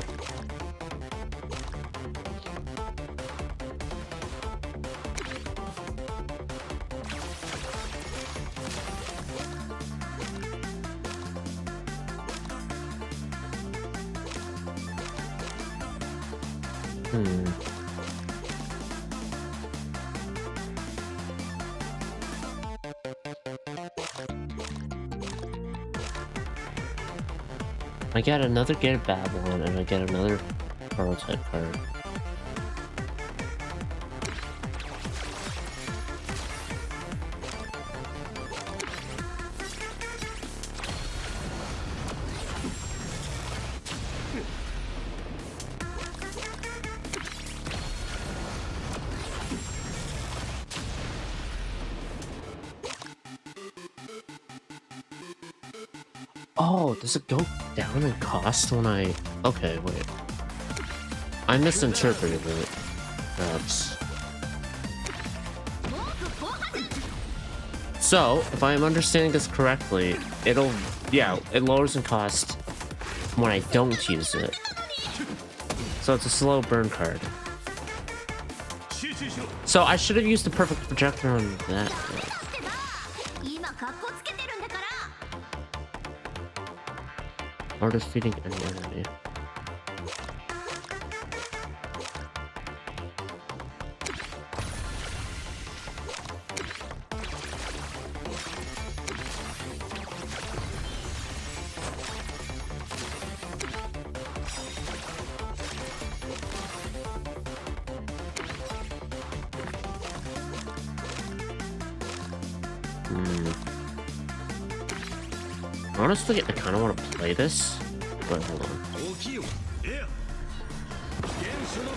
I get another Gate of Babylon, and I get another prototype card. Oh, does it go down in cost when I... Okay, wait. I misinterpreted it. That's... So, if I am understanding this correctly, it'll... Yeah, it lowers in cost when I don't use it. So it's a slow burn card. So I should have used the perfect projector on that. Or defeating any enemy. Honestly, I kind of want to play this. Wait, hold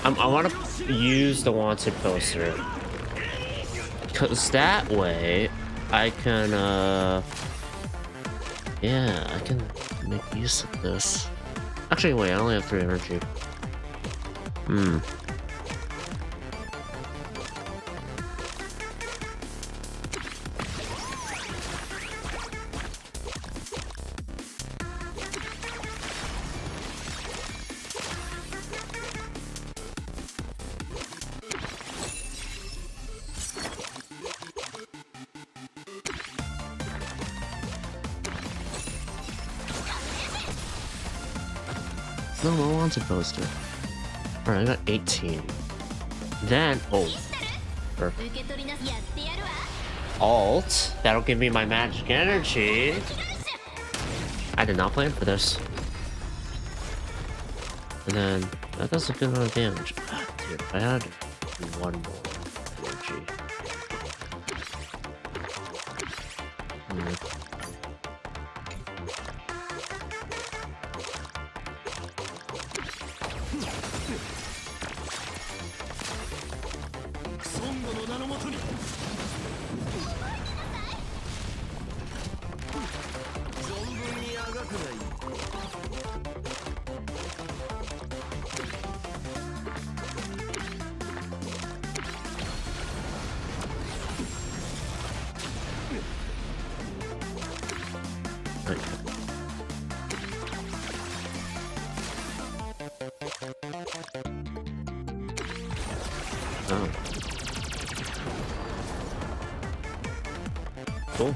on. I want to use the wanted poster. Because that way, I can, yeah, I can make use of this. Actually, wait, I only have 3 energy. No, I wanted poster. Alright, I got 18. Then, oh. Perfect. Alt. That'll give me my magic energy. I did not plan for this. And then, that does a good amount of damage. Ah, dude, if I had 1 more energy. Oh. Cool.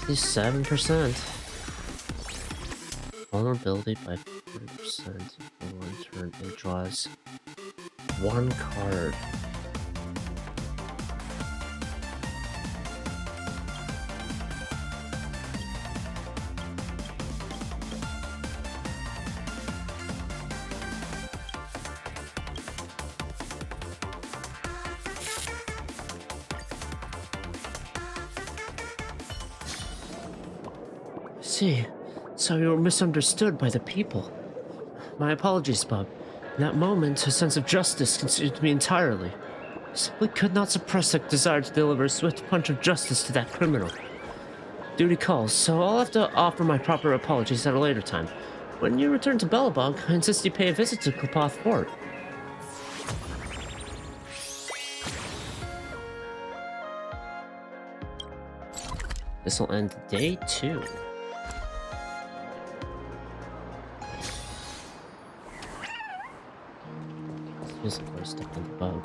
57%. Vulnerability by 40% for one turn. It draws one card. See, so you were misunderstood by the people. My apologies, Bob. In that moment, a sense of justice consumed me entirely. I simply could not suppress a desire to deliver a swift punch of justice to that criminal. Duty calls, so I'll have to offer my proper apologies at a later time. When you return to Bellabog, I insist you pay a visit to Klopoth Fort. This will end day 2. Feels like we're stuck in the bug.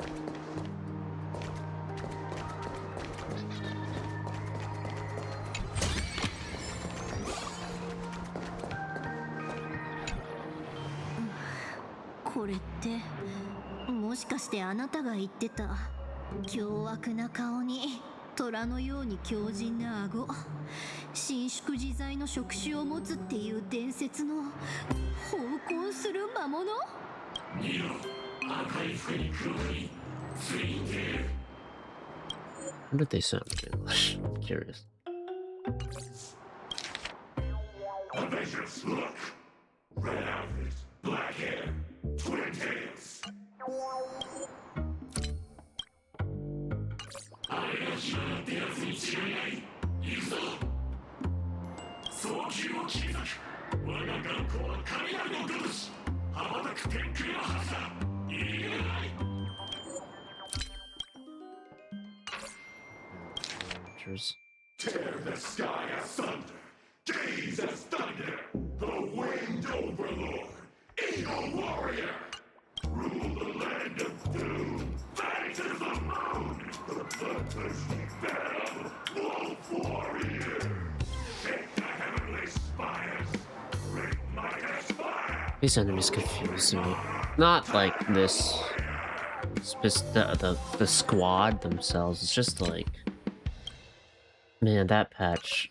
これってもしかしてあなたが言ってた凶悪な顔に虎のように強靭な顎、伸縮自在の触手を持つっていう伝説の奉公する魔物？How did they sound in English? I'm curious. A vicious look. Red outfit, black hair, twin tails. Tear the sky asunder, gaze as thunder, the winged overlord, eagle warrior, rule the land of doom, fight to the moon, the bloodthirsty battle, wolf warrior, shake the heavenly spires, break my aspire. These enemies confuse me. Not like this. It's just the squad themselves. It's just like, man, that patch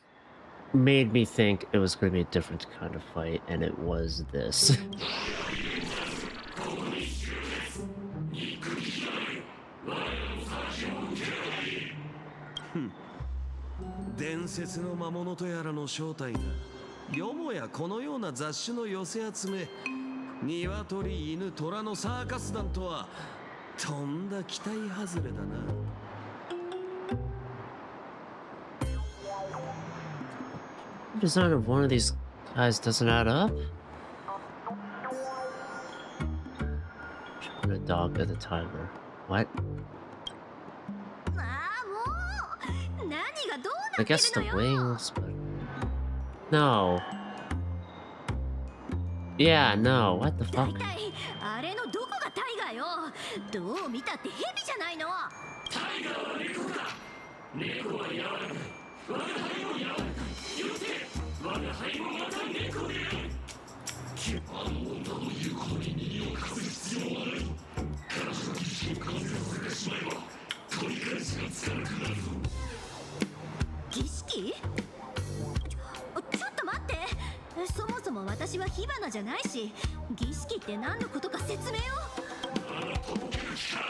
made me think it was going to be a different kind of fight, and it was this. 伝説の魔物とやらの正体がよもやこのような雑種の寄せ集め、鶏、犬、虎のサーカス団とはとんだ期待外れだな。The design of one of these guys doesn't add up. Trying to dog at the timer. What? I guess the wings, but no. Yeah, no. What the fuck? あれのどこがタイガーよ。どう見たってヘビじゃないの。タイガーは猫だ。猫は柔らかい。我が輩も柔らかい。言うて我が輩もまた猫である。あの女の言うことに耳を貸す必要はない。彼女の意識を完全させてしまえば取り返しがつかなくなるぞ。儀式？ちょっと待って。そもそも私は火花じゃないし、儀式って何のことか説明を。あなたとける気か。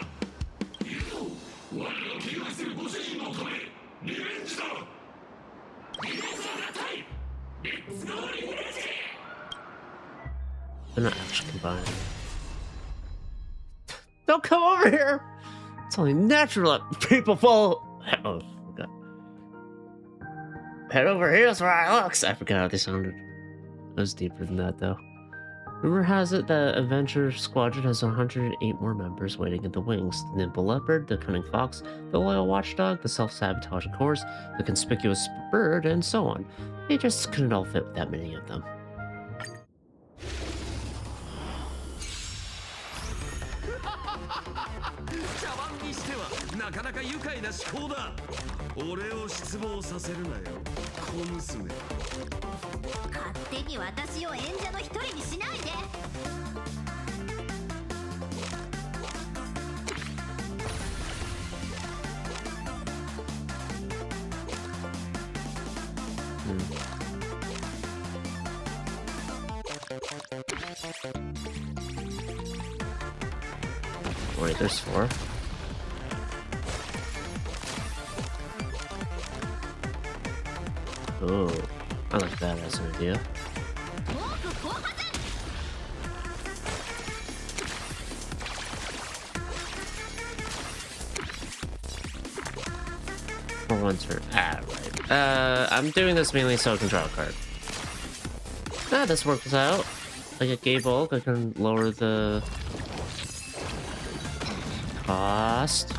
いるぞ。我らを敬愛するご主人のためリベンジだ。リベンジはたい。レッツゴーリベンジ。 They're not actually combined. Don't come over here! It's only natural that people fall. Oh, God. Head over here is where I looks. I forgot how they sounded. It was deeper than that, though. Rumor has it that Adventure Squadron has 108 more members waiting in the wings. The Nimble Leopard, the Cunning Fox, the Loyal Watchdog, the Self-Sabotaging Horse, the Conspicuous Bird, and so on. They just couldn't all fit with that many of them. 茶碗にしてはなかなか愉快な思考だ。俺を失望させるなよ、小娘。勝手に私を演者の一人にしないで。Wait, there's 4. Oh, I like that as an idea. For one turn. Ah, right. I'm doing this mainly so I can draw a card. Ah, this works out. I get Gay Bulk, I can lower the cost.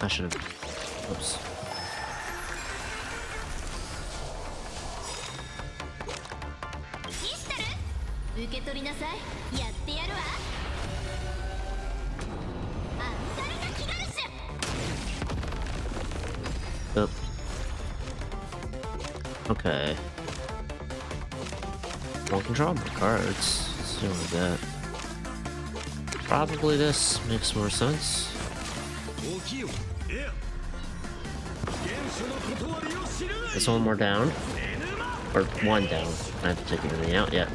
I should have. Oops. Oop. Okay. Well, I can draw more cards. Let's do like that. Probably this makes more sense. Is one more down? Or one down. I have to take everything out, yeah.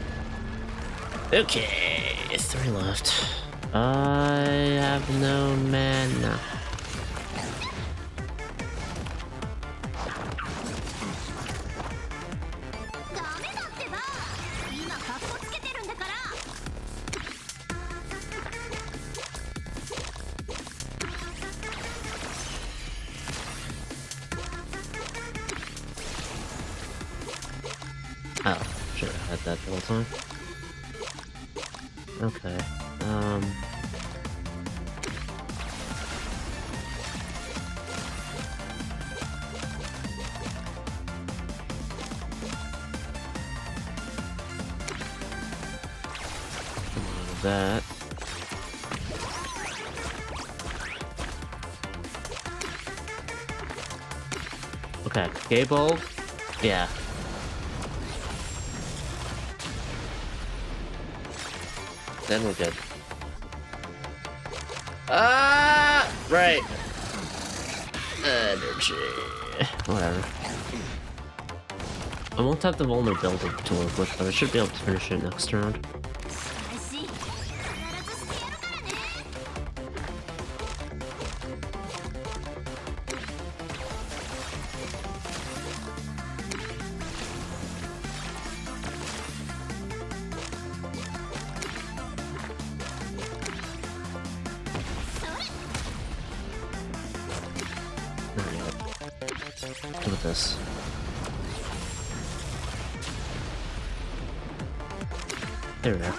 Okay, 3 left. I have no mana. Oh, should have had that the whole time. Okay, that. Okay, Gable. Yeah. Then we're good. Ah, right. Energy. Whatever. I won't have the vulnerability to work with, but I should be able to finish it next round. Look at this. There we go.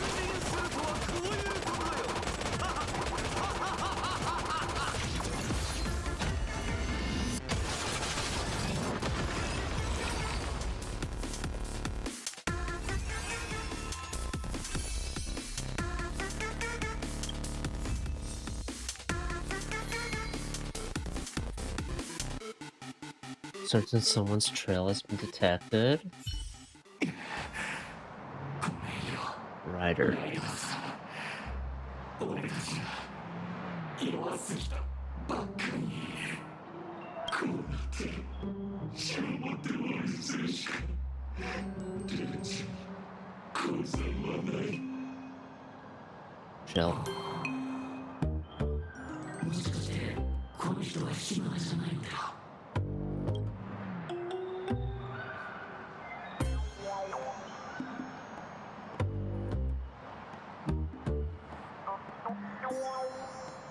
Certain someone's trail has been detected. Rider. Chill.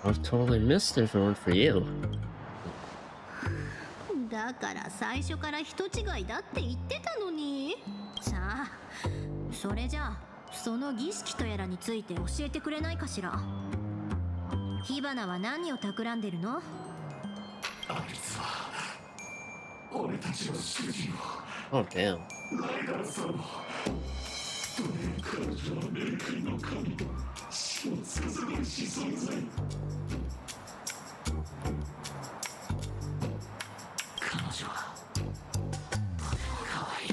I've totally missed it if it weren't for you. だから最初から人違いだって言ってたのに。さあ、それじゃあその儀式とやらについて教えてくれないかしら。火花は何を企んでるの？あいつは俺たちの主人を Oh damn. ライダー様ドネン彼女の冥界の神死をつくづくし存在彼女はとても可愛い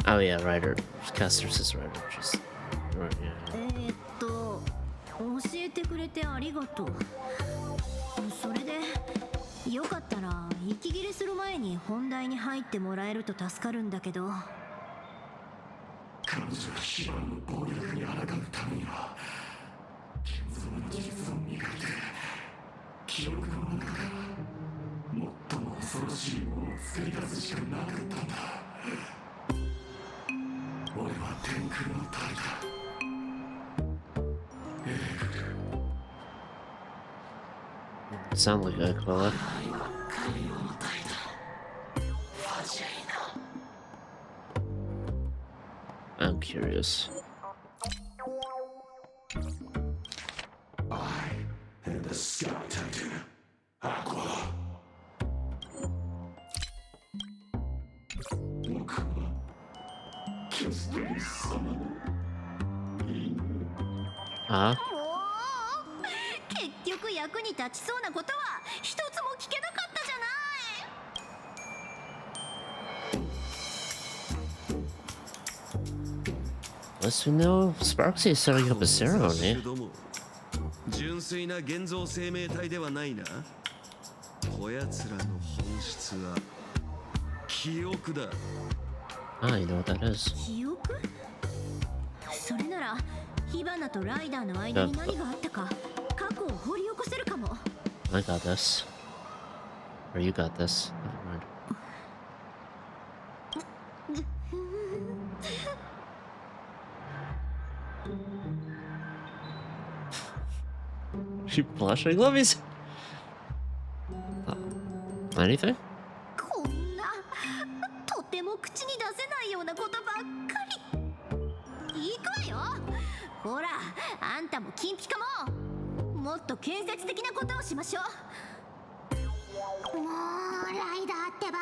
Oh yeah, Ryder. Caster says Ryder. She's right, yeah. 教えてくれてありがとう。それでよかったら息切れする前に本題に入ってもらえると助かるんだけど。彼女が火花の暴力に抗うためには現像の技術を磨いて記憶の中から最も恐ろしいものを作り出すしかなかったんだ。俺は天空の大だ。Sound like Aquila. I'm curious. I am the Sky Titan, Aquila. 僕はキャストリー様の犬。Huh? 結局役に立ちそうなことは一つも聞けなかったじゃない。Unless we know Sparksy is setting up a ceremony. 純粋な現像生命体ではないな。こやつらの本質は記憶だ。Ah, you know what that is. 記憶？それなら火花とライダーの間に何があったか過去を掘り起こせるかも。I got this. Or you got this. Never mind. She blushing? Let me see. Anything? こんなとても口に出せないようなことばっかり。いいかよ。ほら、あんたも金ピカももっと建設的なことをしましょう。もうライダーってば。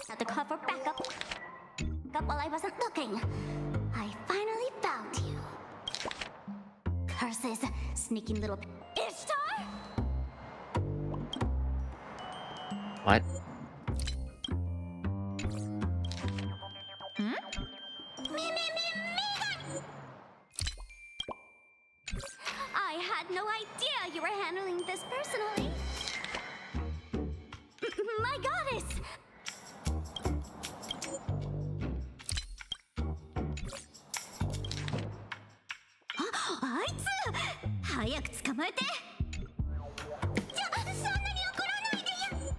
At the cover back up while I wasn't looking. I finally found you. Curses, sneaky little Ishtar! What? I had no idea you were handling this personally. My goddess! あいつ早く捕まえて。そんなに怒らないでよ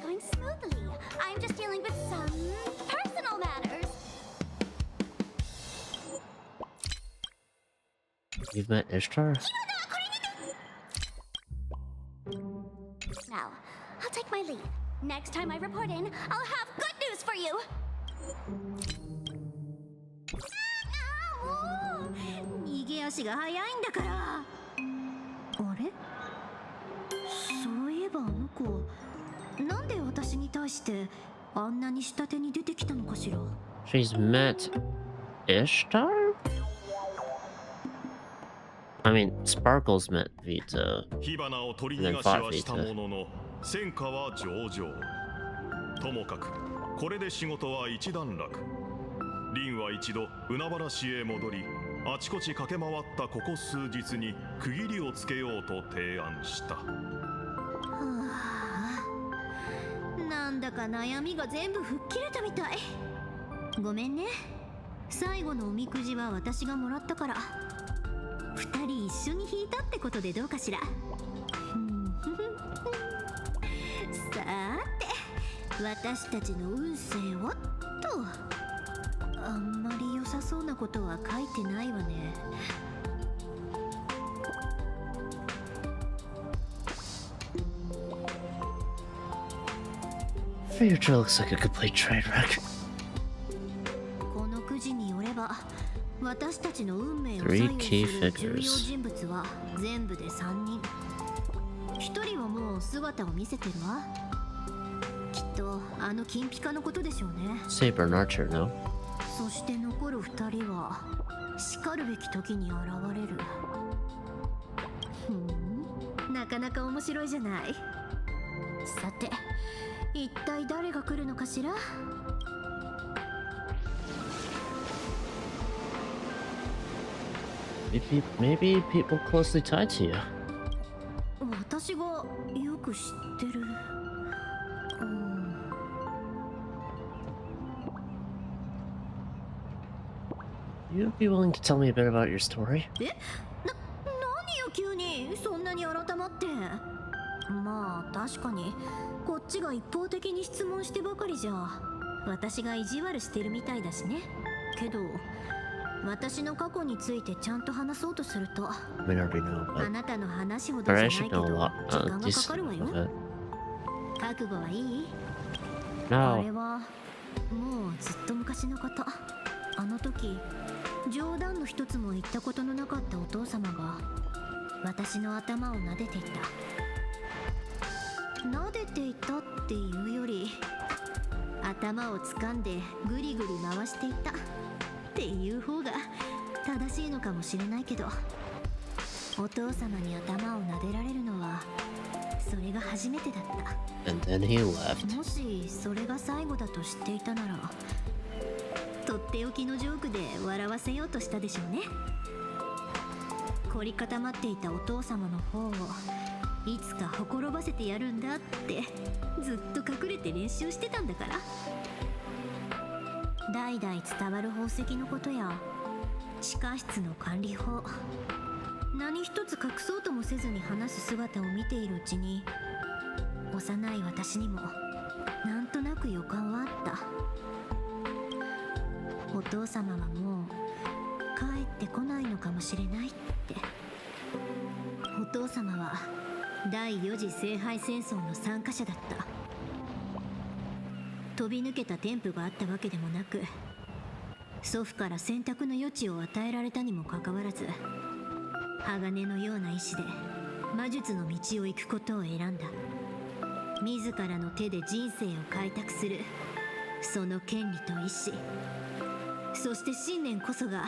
Going smoothly. I'm just dealing with some personal matters. You've met Ishtar? Now, I'll take my leave. Next time I report in, I'll have good news for you. 逃げ足が速いんだから。あれ？そういえばあの子、なんで私に対してあんなに下手に出てきたのかしら。She's met Ishtar? I mean, Sparkles met Vita. 火花を取り逃がしはしたものの戦果は上々。ともかくこれで仕事は一段落。リンは一度海原市へ戻り、あちこち駆け回ったここ数日に区切りをつけようと提案した。なんだか悩みが全部吹っ切れたみたい。ごめんね。最後のおみくじは私がもらったから、二人一緒に引いたってことでどうかしら。さて、私たちの運勢はと。あんまり良さそうなことは書いてないわね。future looks like a complete train wreck. このくじによれば私たちの運命を Three 左 key 右する重要 figures. 人物は全部で3人。1人はもう姿を見せてるわ。きっとあの金ピカのことでしょうね。 Saber and Archer, no? そして残る2人はしかるべき時に現れる。なかなか面白いじゃない。さて一体誰が来るのかしら。Maybe people closely tied to you. 私がよく知ってる。You'd be willing to tell me a bit about your story? 何よ急にそんなに改まって。まあ確かにこっちが一方的に質問してばかりじゃ私が意地悪してるみたいだしね。けど私の過去についてちゃんと話そうとすると I mean, I already know, あ but なたの話ほど or じゃ I ない should け know ど a lot, 時間がか decent かるわよ。 of it. 覚悟はいい？あ No. れはもうずっと昔のこと。あの時冗談の一つも言ったことのなかったお父様が私の頭を撫でていた。撫でていたっていうより頭を掴んでぐりぐり回していたっていう方が正しいのかもしれないけど、お父様に頭を撫でられるのはそれが初めてだった。 And then he left. もしそれが最後だと知っていたならとっておきのジョークで笑わせようとしたでしょうね。凝り固まっていたお父様の方をいつかほころばせてやるんだってずっと隠れて練習してたんだから。代々伝わる宝石のことや地下室の管理法、何一つ隠そうともせずに話す姿を見ているうちに幼い私にもなんとなく予感はあった。お父様はもう帰ってこないのかもしれないって。お父様は第4次聖杯戦争の参加者だった。飛び抜けた天賦があったわけでもなく、祖父から選択の余地を与えられたにもかかわらず、鋼のような意志で魔術の道を行くことを選んだ。自らの手で人生を開拓するその権利と意志、そして信念こそが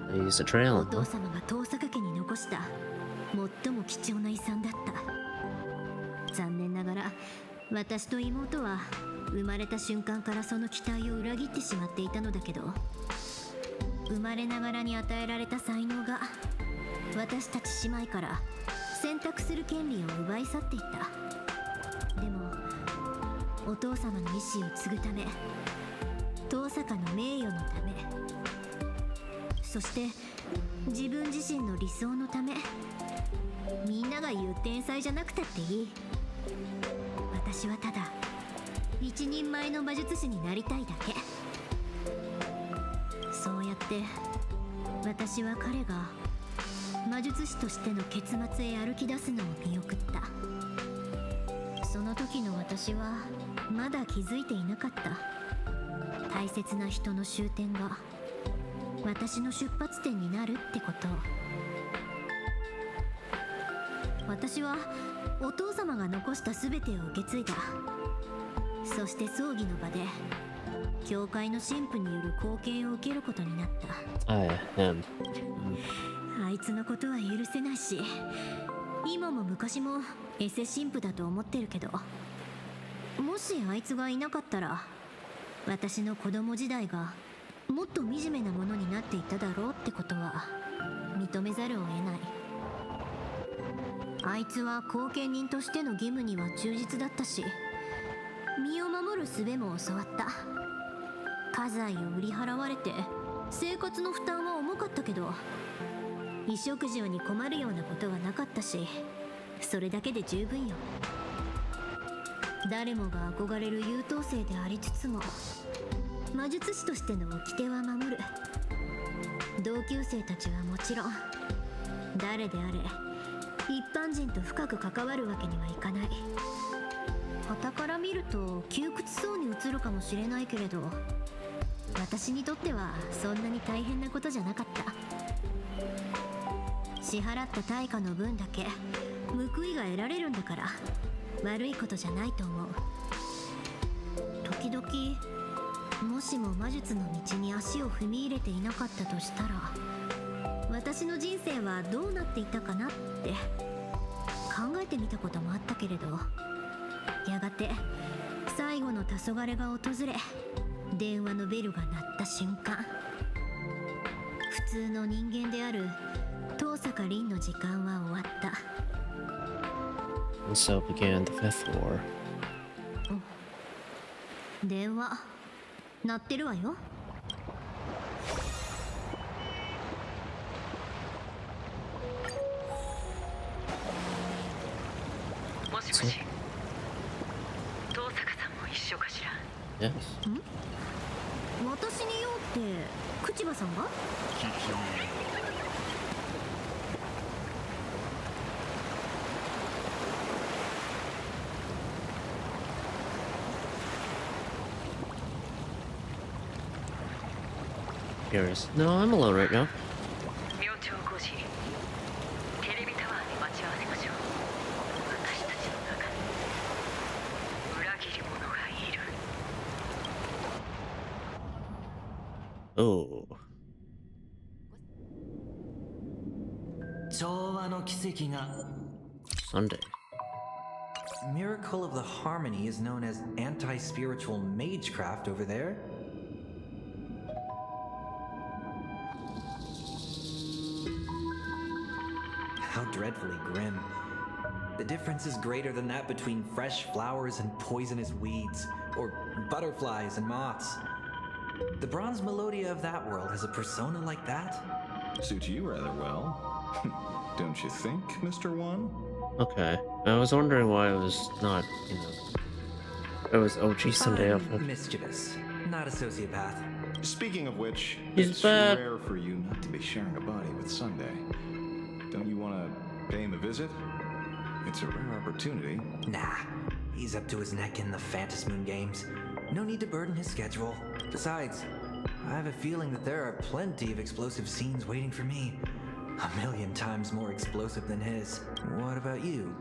They used a trail お in, 父 huh? 様が遠坂家に残した最も貴重な遺産だった。残念ながら私と妹は生まれた瞬間からその期待を裏切ってしまっていたのだけど、生まれながらに与えられた才能が私たち姉妹から選択する権利を奪い去っていった。でもお父様の意志を継ぐため、遠坂の名誉のため、そして自分自身の理想のため、みんなが言う天才じゃなくたっていい。私はただ一人前の魔術師になりたいだけ。そうやって私は彼が魔術師としての結末へ歩き出すのを見送った。その時の私はまだ気づいていなかった。大切な人の終点が私の出発点になるってことを。私はお父様が残した全てを受け継いだ。そして葬儀の場で教会の神父による貢献を受けることになった。I am. あいつのことは許せないし、今も昔もエセ神父だと思ってるけど、もしあいつがいなかったら私の子供時代がもっと惨めなものになっていただろうってことは認めざるを得ない。あいつは後見人としての義務には忠実だったし、身を守る術も教わった。家財を売り払われて生活の負担は重かったけど、衣食住に困るようなことはなかったし、それだけで十分よ。誰もが憧れる優等生でありつつも、魔術師としての掟は守る。同級生たちはもちろん、誰であれ一般人と深く関わるわけにはいかない。傍から見ると窮屈そうに映るかもしれないけれど、私にとってはそんなに大変なことじゃなかった。支払った対価の分だけ報いが得られるんだから、悪いことじゃないと思う。時々もしも魔術の道に足を踏み入れていなかったとしたら、私の人生はどうなっていたかなって考えてみたこともあったけれど、やがて最後の黄昏が訪れ、電話のベルが鳴った瞬間、普通の人間である遠坂凛の時間は終わった。 And so began the fifth war. 電話鳴ってるわよ。もしもし、遠坂さんも一緒かしら。 Yes. 私に用って口場さんが？ Curious. No, I'm alone right now. 明朝5時、テレビタワーに待ち合わせましょう。私たちの中に裏切り者がいる。 Oh. 調和の奇跡が Sunday. Miracle of the Harmony is known as anti-spiritual magecraft over there. How dreadfully grim. The difference is greater than that between fresh flowers and poisonous weeds, or butterflies and moths. The bronze melodia of that world has a persona like that. Suits you rather well. Don't you think, Mr. One? Okay. I was wondering why it was not, it was OG Sunday I'm outfit. mischievous, not a sociopath. Speaking of which, He's it's back. rare for you not to be sharing a body with Sunday. Don't you want to pay him a visit? It's a rare opportunity. Nah, he's up to his neck in the Phantasmoon games. No need to burden his schedule. Besides, I have a feeling that there are plenty of explosive scenes waiting for me. A million times more explosive than his. What about you?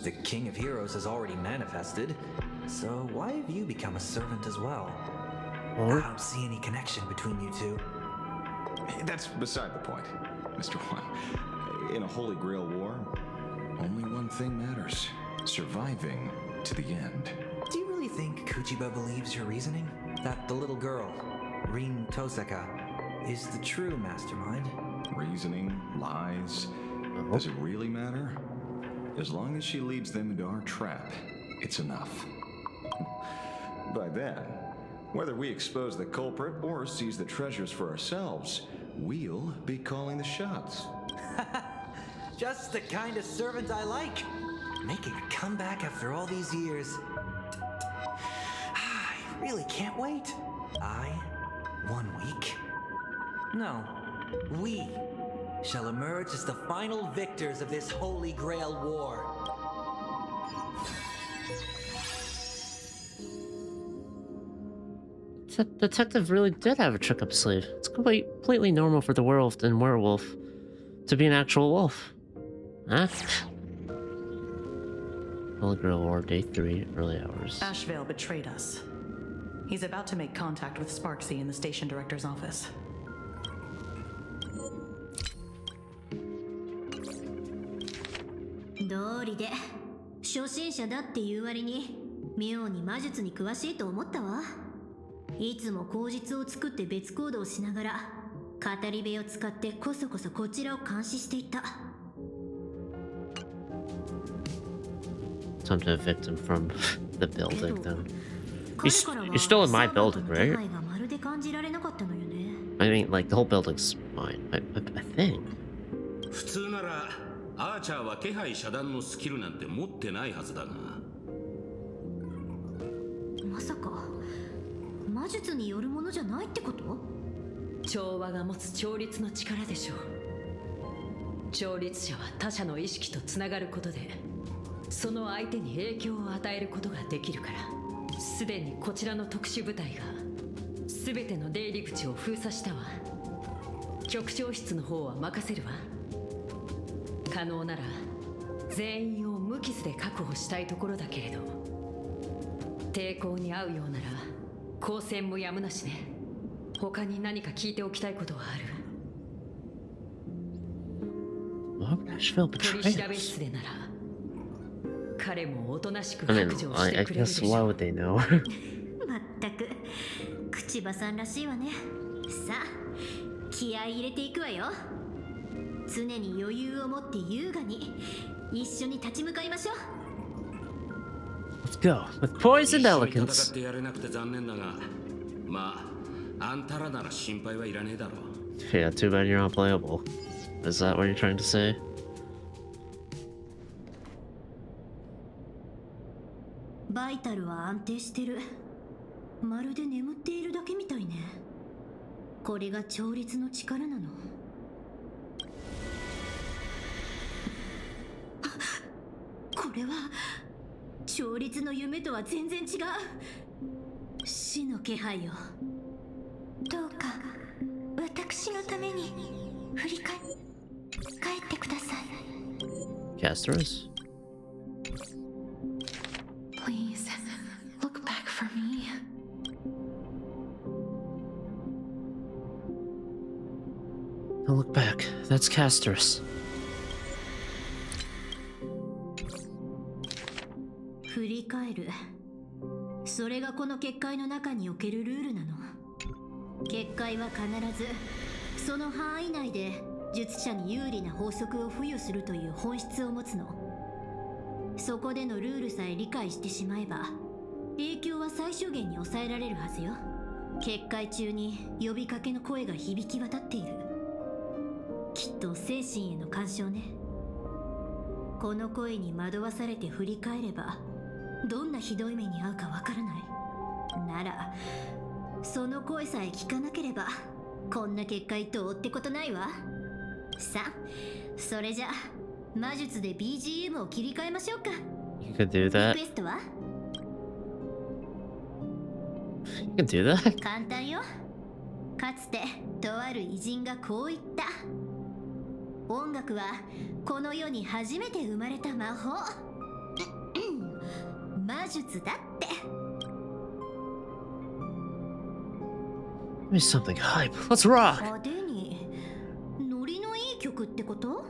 The King of Heroes has already manifested, so why have you become a servant as well? I don't see any connection between you two. That's beside the point, Mr. One. In a Holy Grail war, only one thing matters. Surviving to the end. Do you really think Kuchiba believes your reasoning? That the little girl, Rin Tosaka, is the true mastermind? Reasoning, lies, does it really matter? As long as she leads them into our trap, it's enough. By then, whether we expose the culprit or seize the treasures for ourselves, we'll be calling the shots. Just the kind of servant I like. Making a comeback after all these years. I really can't wait. 1 week? No, we shall emerge as the final victors of this Holy Grail war. The detective really did have a trick up his sleeve. It's completely normal for the werewolf and werewolf to be an actual wolf. Huh? Holy Grail War, Day 3, early hours. Ashvale betrayed us. He's about to make contact with Sparksy in the station director's office. 道理で初心者だっていう割に妙に魔術に詳しいと思ったわ。いつも口実を作って別行動しながら語り部を使ってこそこそこちらを監視していた。 Time to evict him from the building then. He's still in my building, right? I mean, like, the whole building's mine, I think. 普通ならアーチャーは気配遮断のスキルなんて持ってないはずだが。まさか魔術によるものじゃないってこと？調和が持つ調律の力でしょう。調律者は他者の意識とつながることでその相手に影響を与えることができるから、すでにこちらの特殊部隊が全ての出入り口を封鎖したわ。局長室の方は任せるわ。可能なら全員を無傷で確保したいところだけれど、抵抗に遭うようなら交戦もやむなしね。他に何か聞いておきたいことはある？ Nashville 取り調べ betrayals. 室でなら彼もおとなしく I 白 mean, 状して I くれるで guess し why ょ would they know? まったく口場さんらしいわね。さあ気合い入れていくわよ。常に余裕を持って優雅に一緒に立ち向かいましょう。 Let's go with poisoned 戦っ elegance. てやれなくて残念だが、まああんたらなら心配はいらねえだろう。 Yeah, too bad you're not playable. Is that what you're trying to say? バイタルは安定してる。まるで眠っているだけみたいね。これが調律の力なの。これは調律の夢とは全然違う。死の気配よ。どうか私のために振り返ってください。 Casters? Please look back for me. Don't look back. That's Casters. 振り返る。それがこの結界の中におけるルールなの。結界は必ずその範囲内で術者に有利な法則を付与するという本質を持つの。そこでのルールさえ理解してしまえば影響は最小限に抑えられるはずよ。結界中に呼びかけの声が響き渡っている。きっと精神への干渉ね。この声に惑わされて振り返ればどんなひどい目に遭うかわからない。ならその声さえ聞かなければこんな結界どうってことないわ。さあそれじゃ魔術で BGM を切り替えましょうか。 You could do リ that. クエストは You could do that. 簡単よ。かつてとある偉人がこう言った。音楽はこの世に初めて生まれた魔法魔術だって。 Give me something hype. Let's rock. 派手にノリのいい曲ってこと？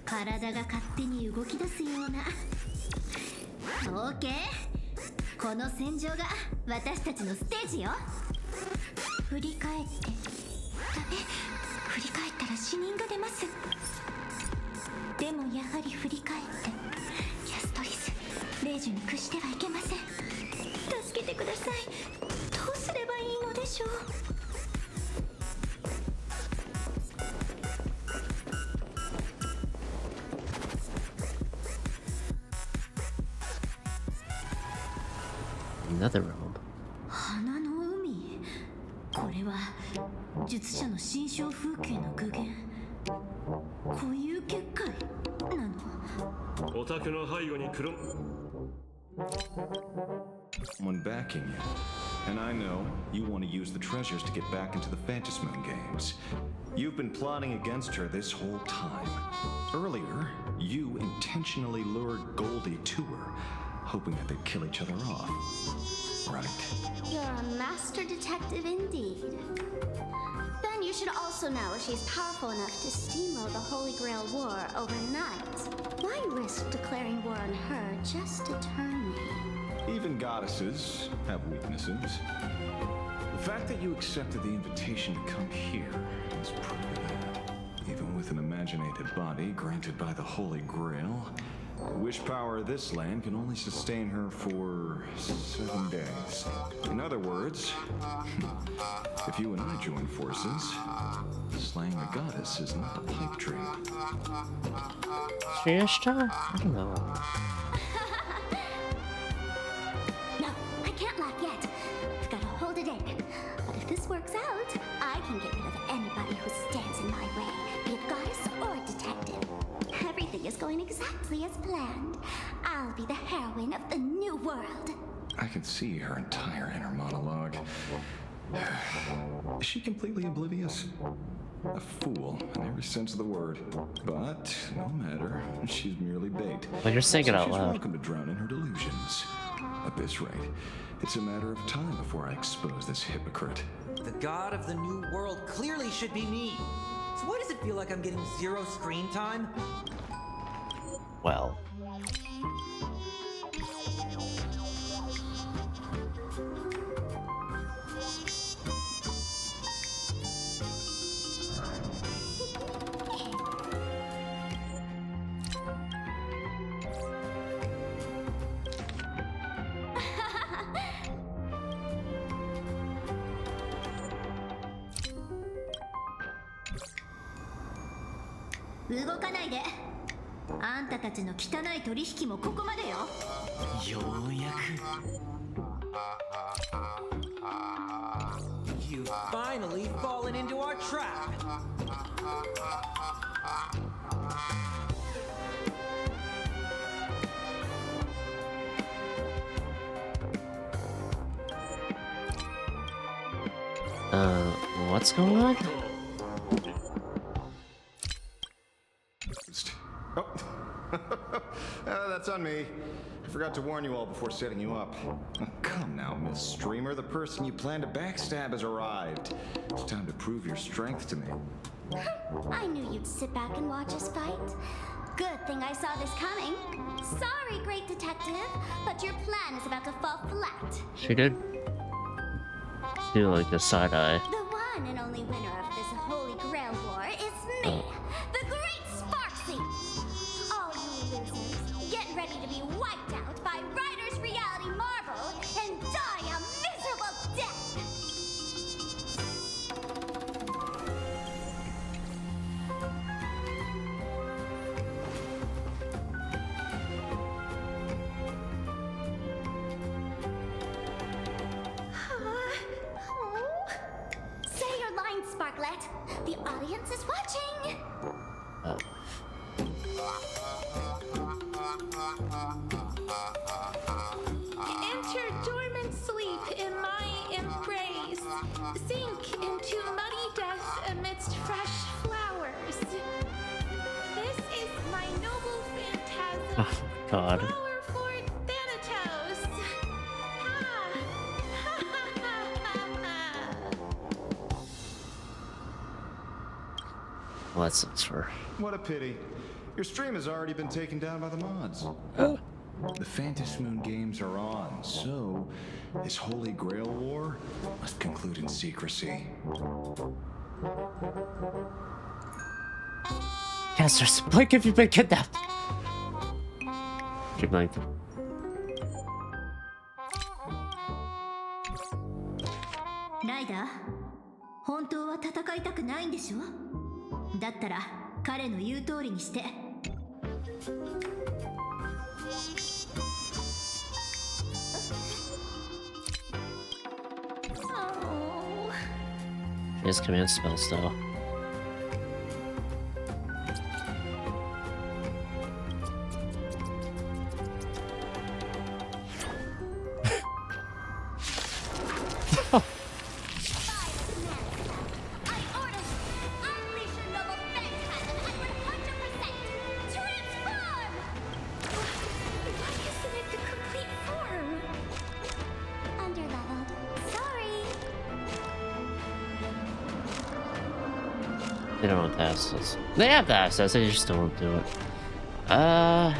体が勝手に動き出すような。オーケー、この戦場が私たちのステージよ。振り返ってダメ。振り返ったら死人が出ます。でもやはり振り返ってキャストリス霊樹に屈してはいけません。助けてください。どうすればいいのでしょう。Another robe. 花の海。これは術者の心象風景の具現。固有結界なの。オタクの背後に黒 One backing you. And I know you want to use the treasures to get back into the Phantasmoon games. You've been plotting against her this whole time. Earlier, you intentionally lured Goldie to her, hoping that they'd kill each other off. Right. You're a master detective indeed. Then you should also know she's powerful enough to steamroll the Holy Grail War overnight. Why risk declaring war on her just to turn me? Even goddesses have weaknesses. The fact that you accepted the invitation to come here is proof of that. Even with an imaginated body granted by the Holy Grail, the wish power of this land can only sustain her for 7 days. In other words, if you and I join forces, slaying a goddess is not a pipe dream. Ishtar? I don't know. No, I can't laugh yet. I've got to hold it in. But if this works out, I can get rid of anybody who stands in my way, be it goddess or detective. going exactly as planned. I'll be the heroine of the new world. I can see her entire inner monologue. Is she completely oblivious? A fool in every sense of the word. But no matter, she's merely bait. Well, you're saying it out She's loud. welcome to drown in her delusions. At this rate, it's a matter of time before I expose this hypocrite. The god of the new world clearly should be me. So why does it feel like I'm getting 0 screen time? Well.動かないで。あんたたちの汚い取引もここまでよ。ようやく。You've finally fallen into our trap. What's going on? Oh. That's on me. I forgot to warn you all before setting you up. Come now, Miss Streamer. The person you plan to backstab has arrived. It's time to prove your strength to me. I knew you'd sit back and watch us fight. Good thing I saw this coming. Sorry, great detective, but your plan is about to fall flat. She did do like a side eye. The one and only winner of this Holy Grail War is me, the Great Sparksy. All you losers, get ready to be wiped out by Ryder's reality marble and die a miserable death. Say your line, Sparklet. The audience is watching. Enter dormant sleep in my embrace. Sink into muddy death amidst fresh flowers. This is my noble phantasm. Oh God. Flower for Thanatos. Well, that sucks for her. What a pity. Your stream has already been taken down by the mods. The Phantasmoon games are on, so this Holy Grail War must conclude in secrecy. Casters, blink if you've been kidnapped. She blinked. Ryder, 本当は戦いたくないんでしょ？だったら彼の言う通りにして。She has command spells though. They don't want the access. They have the access, they just don't want to do it. Can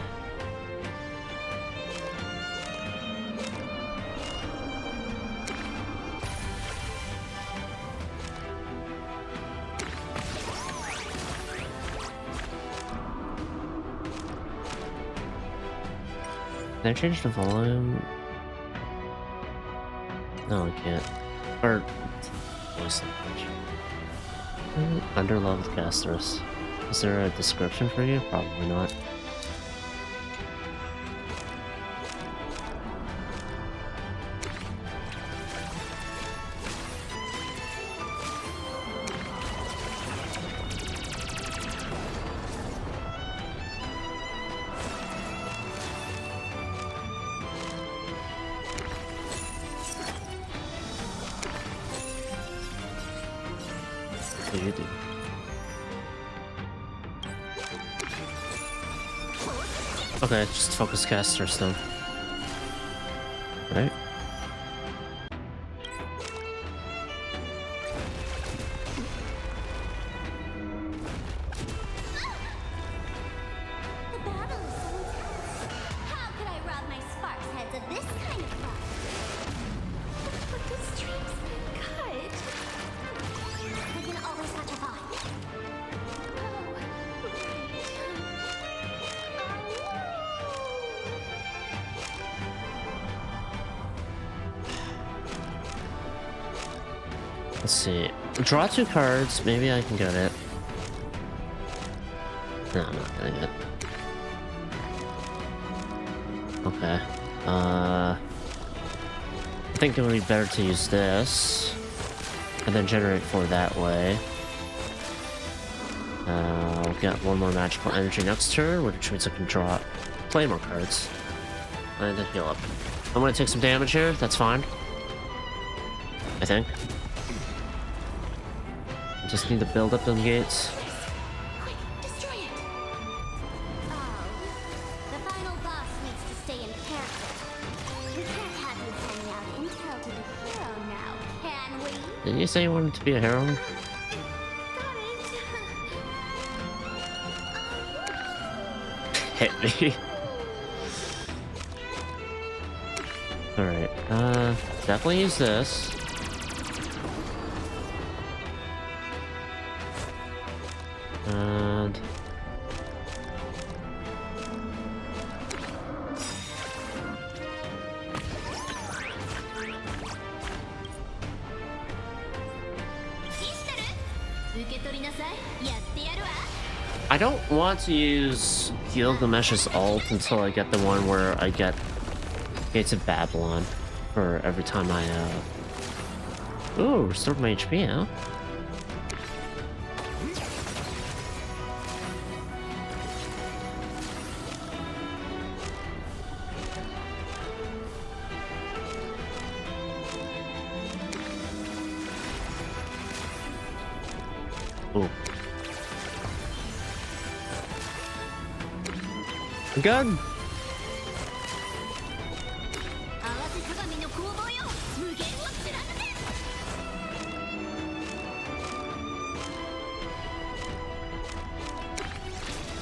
I change the volume? No, I can't. Or voice language. Underleveled casters. Is there a description for you? Probably not. you do? Okay, just focus caster still. Right? The battle is so intense. How could I rob my sparks heads of this kind of fun? But the stream's been cut. We can always watch a bot. Let's see. Draw 2 cards. Maybe I can get it. No, I'm not getting it. Okay. I think it would be better to use this. And then generate 4 that way. I'll get 1 more magical energy next turn, which means I can draw, play more cards. And then heal up. I'm gonna take some damage here, that's fine. I think. Just need to build up them gates. Quick, destroy it! Oh, the final boss needs to stay in character. We can't have you sending out intel to the hero now, can we? Didn't you say you wanted to be a heroine? Hit me. Alright, definitely use this. And I don't want to use Gilgamesh's ult until I get the one where I get Gates of Babylon for every time I Ooh, restored my HP, huh? Ooh. Good.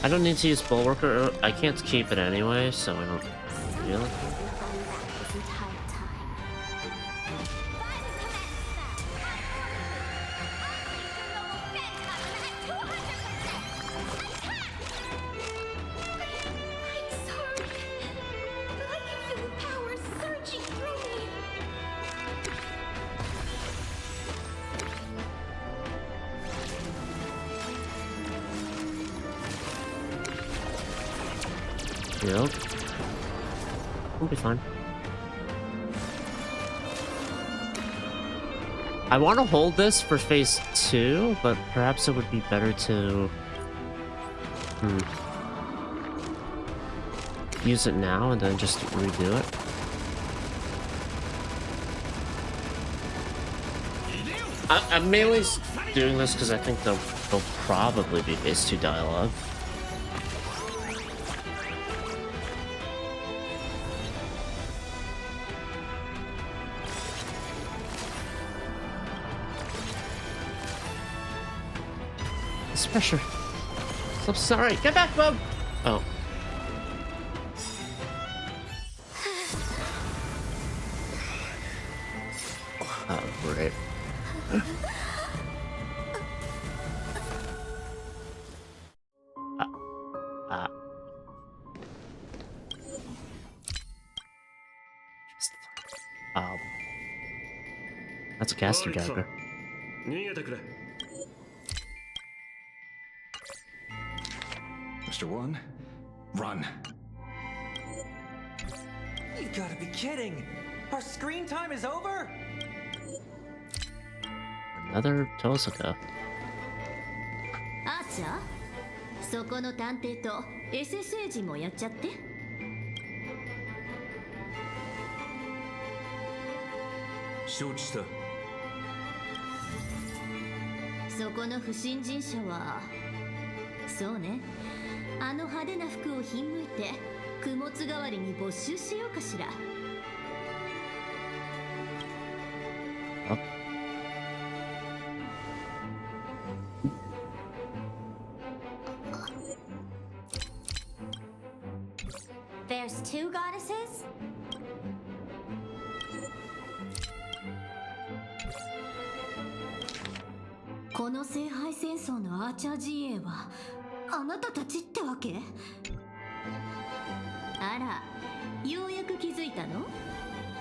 I don't need to use Bulwarker. I can't keep it anyway, so I don't feel it. Yep. We'll be fine. I want to hold this for phase 2, but perhaps it would be better to use it now and then just redo it. I'm mainly doing this because I think there'll probably be phase 2 dialogue. Pressure. I'm sorry. Get back, Bob. Oh. Oh, great. That's a caster dagger. Mr. One, run. You've got to be kidding! Our screen time is over? Another Tosaka. あーちゃん、そこの探偵とエセ政治もやっちゃって。承知した。そこの不審人者はそうね、あの派手な服をひんむいて供物代わりに没収しようかしら。There's two goddesses? この聖杯戦争のアーチャー陣営はあなたたちってわけ？あら、ようやく気づいたの？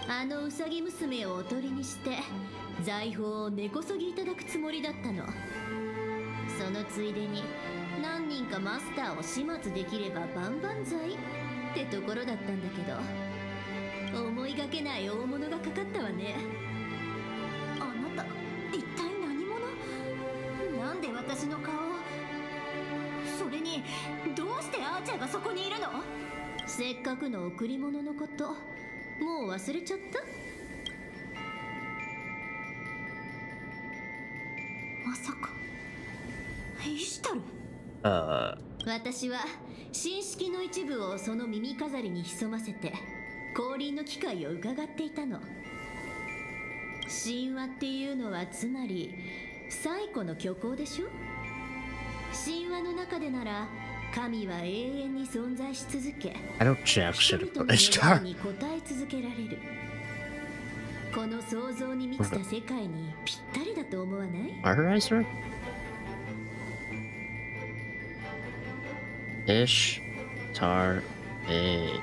あのウサギ娘をおとりにして財宝を根こそぎいただくつもりだったの。そのついでに何人かマスターを始末できれば万々歳ってところだったんだけど、思いがけない大物がかかったわね。あなた一体何者？なんで私の顔？それにどうしてアーチャーがそこにいるの？せっかくの贈り物のこともう忘れちゃった？まさかイシュタル？私は神式の一部をその耳飾りに潜ませて降臨の機会を伺っていたの。神話っていうのはつまり最古の虚構でしょ？神話の中でなら神は永遠に存在し続け、 I don't jack 人 shit 々 about の Ishtar. 願いに応え続けられる。この想像に満ちた世界にぴったりだと思わない？ Murderizer? Ishtar Bay.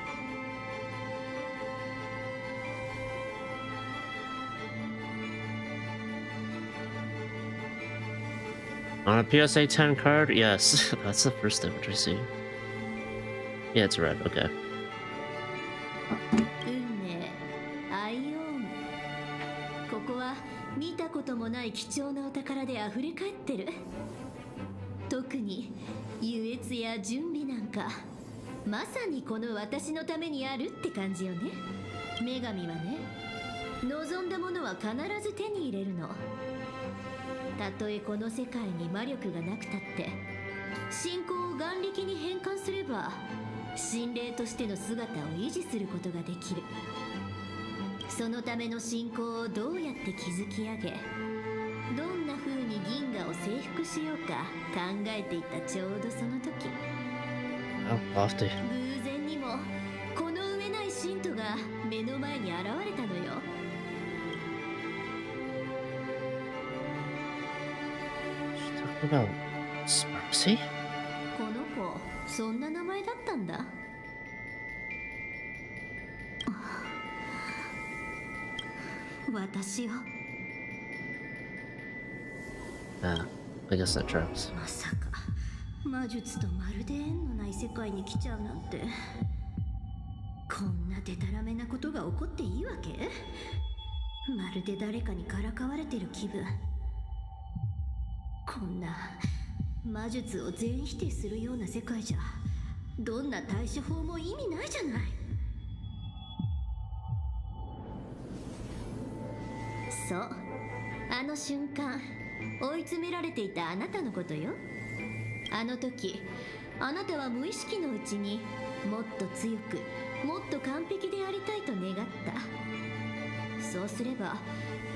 On a PSA 10 card? Yes, that's the first image I see. Yeah, it's red, okay. 運命アイオン。ここは見たこともない貴重なお宝であふれ返ってる。特に優越や準備なんかまさにこの私のためにあるって感じよね。女神はね、望んだものは必ず手に入れるの。たとえこの世界に魔力がなくたって信仰を眼力に変換すれば神霊としての姿を維持することができる。そのための信仰をどうやって築き上げ、どんな風に銀河を征服しようか考えていたちょうどその時、 Oh, lofty. 偶然にもこの上ない信徒が目の前に現れたのよ。She's talking about Sparksy? この子そんな名前だったんだ。私を Ah, I guess that tracks. まさか魔術とまるで縁のない世界に来ちゃうなんて。こんなデタラメなことが起こっていいわけ？まるで誰かにからかわれてる気分。こんな魔術を全否定するような世界じゃどんな対処法も意味ないじゃない。そう、あの瞬間追い詰められていたあなたのことよ。あの時あなたは無意識のうちにもっと強くもっと完璧でありたいと願った。そうすれば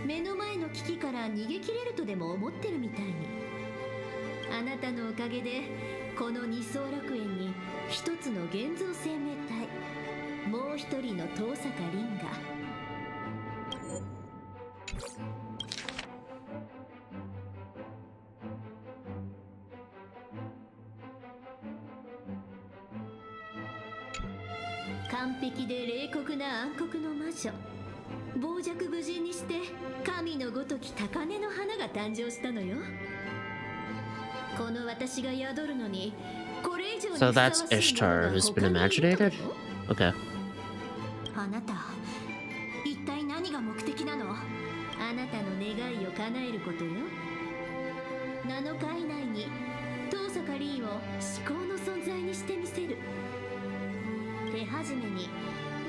目の前の危機から逃げ切れるとでも思ってるみたいに。あなたのおかげでこの二層楽園に一つの現像生命体、もう一人の遠坂凛が。完璧で冷酷な暗黒の魔女、傍若無人にして神のごとき高嶺の花が誕生したのよ。この私が宿るのにこれ以上に So ふさわ that's しいもの Ishtar が who's 他 been にいるの imaginated? よ。 Okay. あなた一体何が目的なの？あなたの願いを叶えることよ。7日以内に遠坂凛を至高の存在にしてみせる。手始めに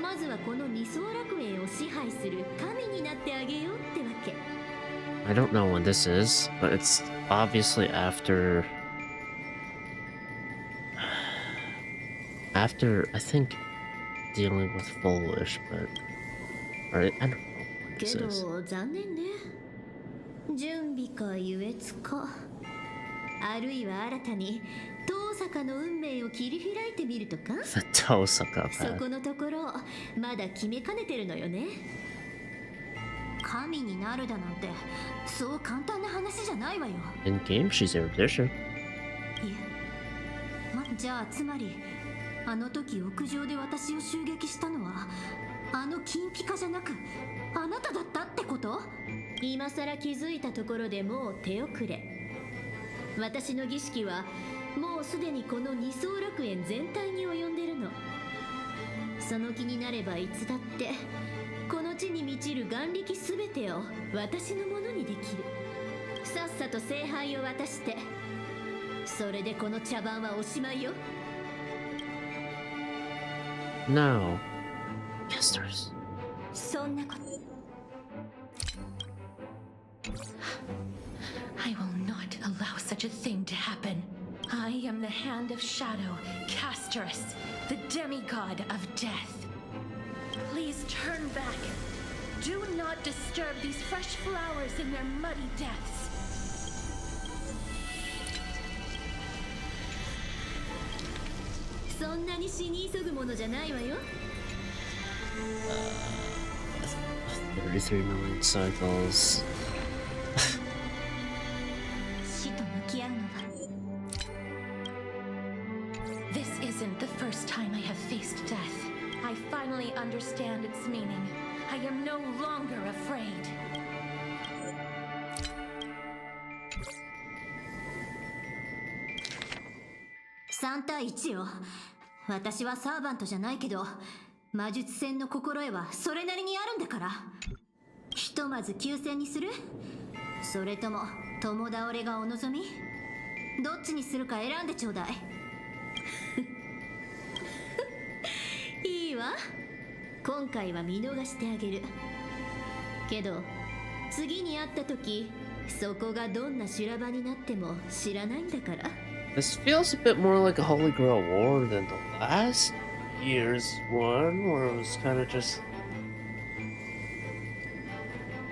まずはこの二層楽園を支配する神になってあげようってわけ。I don't know when this is, but it's obviously after I think dealing with Foolish, but or I don't know when this け is. ど残念ね。準備か優越か、あるいは新たに遠坂の運命を切り開いてみるとか。 The Tosaka そ path. このところまだ決めかねてるのよね。神になるだなんてそう簡単な話じゃないわよ。 In game, she's erudition. いえ、じゃあつまりあの時屋上で私を襲撃したのはあの金ピカじゃなくあなただったってこと？今さら気づいたところでもう手遅れ。私の儀式はもうすでにこの二層楽園全体に及んでるの。その気になればいつだってこの地に満ちる眼力すべてを私のものにできる。さっさと聖杯を渡して、それでこの茶番はおしまいよ。 No. Casters. そんなこと。 I will not allow such a thing to happen. I am the Hand of Shadow, Casterus, the demigod of death. Please turn back. Do not disturb these fresh flowers in their muddy depths. そんなに死に急ぐものじゃないわよ。 33 million cycles. 死と向き合うのは This isn't the first time I have faced death. I finally understand its meaning. I am no longer afraid. 3対1よ。私はサーバントじゃないけど魔術戦の心得はそれなりにあるんだから。ひとまず休戦にする？それとも共倒れがお望み？どっちにするか選んでちょうだい。いいわ。今回は見逃してあげる。けど次に会った時そこがどんな修羅場になっても知らないんだから。 This feels a bit more like a Holy Grail War than the last year's one, where it was kind of just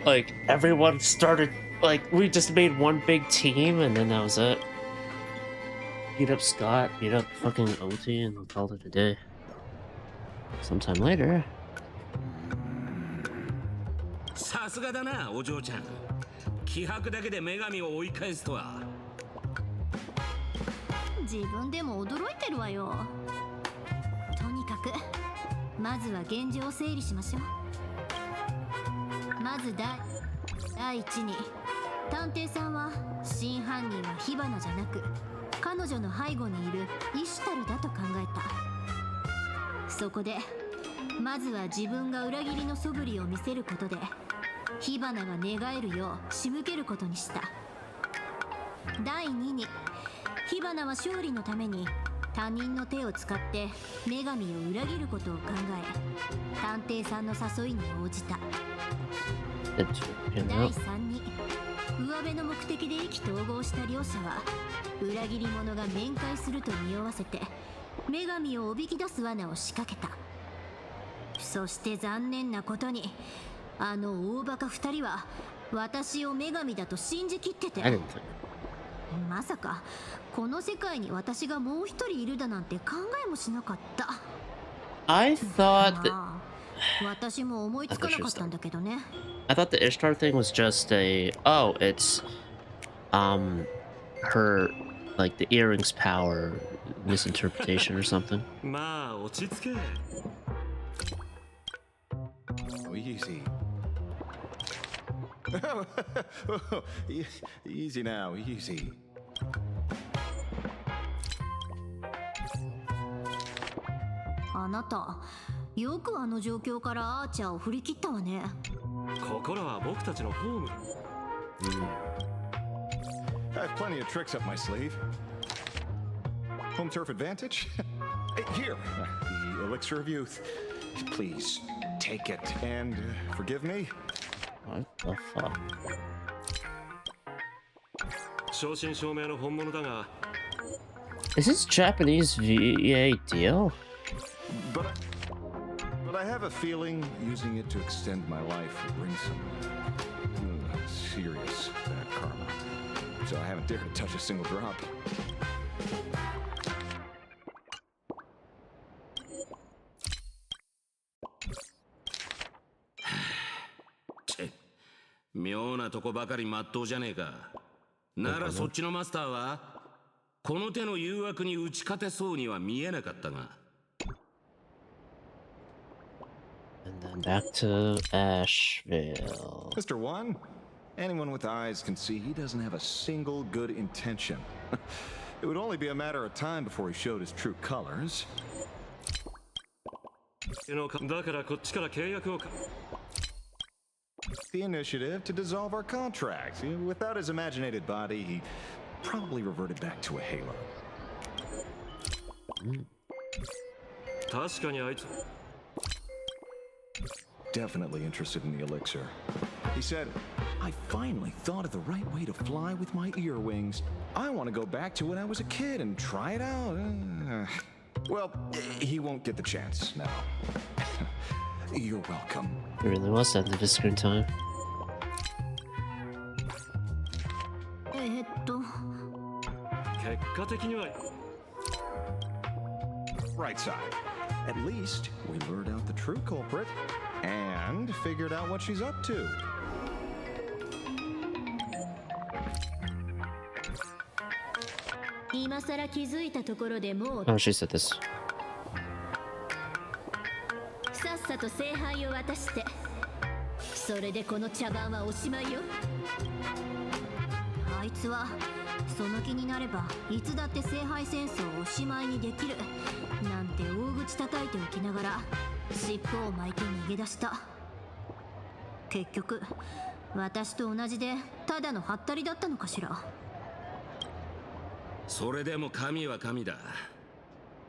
like everyone started, like we just made one big team and then that was it. Beat up Scott, beat up fucking OT, and called it a day. Sometime later. さすがだな、お嬢ちゃん。気迫だけで女神を追い返すとは。 自分でも驚いてるわよ。とにかくまずは現状を整理しましょう。まず第一に探偵さんは真犯人は火花じゃなく彼女の背後にいるイシュタルだと考えた。そこでまずは自分が裏切りの素振りを見せることで火花が寝返るよう仕向けることにした。第2に火花は勝利のために他人の手を使って女神を裏切ることを考え探偵さんの誘いに応じた。第3に上辺の目的で意気投合した両者は裏切り者が面会すると匂わせて女神をおびき出す罠を仕掛けた。そして残念なことにあの大バカ2人は私を女神だと信じきってて、まさかこの世界に私がもう一人いるだなんて考えもしなかった。 I thought that 私も思いつかなかったんだけどね。 I thought the Ishtar thing was just a it's her like the earrings power misinterpretation or something. まあ落ち着け。 Oh, easy. Easy now, easy. あなたよくあの状況からアーチャーを振り切ったわね。心は僕たちのホーム。I have plenty of tricks up my sleeve. Home turf advantage? Here, the elixir of youth. Please take it and forgive me. What the fuck? 正真正銘の本物だが Is this Japanese VA deal? But I have a feeling using it to extend my life will bring some serious bad karma. So I haven't dared to touch a single drop. 妙なとこばかりまっとうじゃねえか。ならそっちのマスターはこの手の誘惑に打ち勝てそうには見えなかったが。And then back to Asheville. Mr. One, anyone with eyes can see he doesn't have a single good intention. It would only be a matter of time before he showed his true colors. だからこっちから契約を The initiative to dissolve our contract. Without his imaginated body, he probably reverted back to a halo. 確かにあいつ Definitely interested in the elixir. He said, I finally thought of the right way to fly with my ear wings. I want to go back to when I was a kid and try it out. Well, he won't get the chance now. You're welcome. It really was at the screen time. Right side. At least we lured out the true culprit and figured out what she's up to. 今さら気づいたところでもう Oh, she said this. さっさと聖杯を渡してそれでこの茶番はおしまいよ。あいつはその気になればいつだって聖杯戦争をおしまいにできるなんて大口叩いておきながら尻尾を巻いて逃げ出した。結局私と同じでただのハッタリだったのかしら。それでも神は神だ。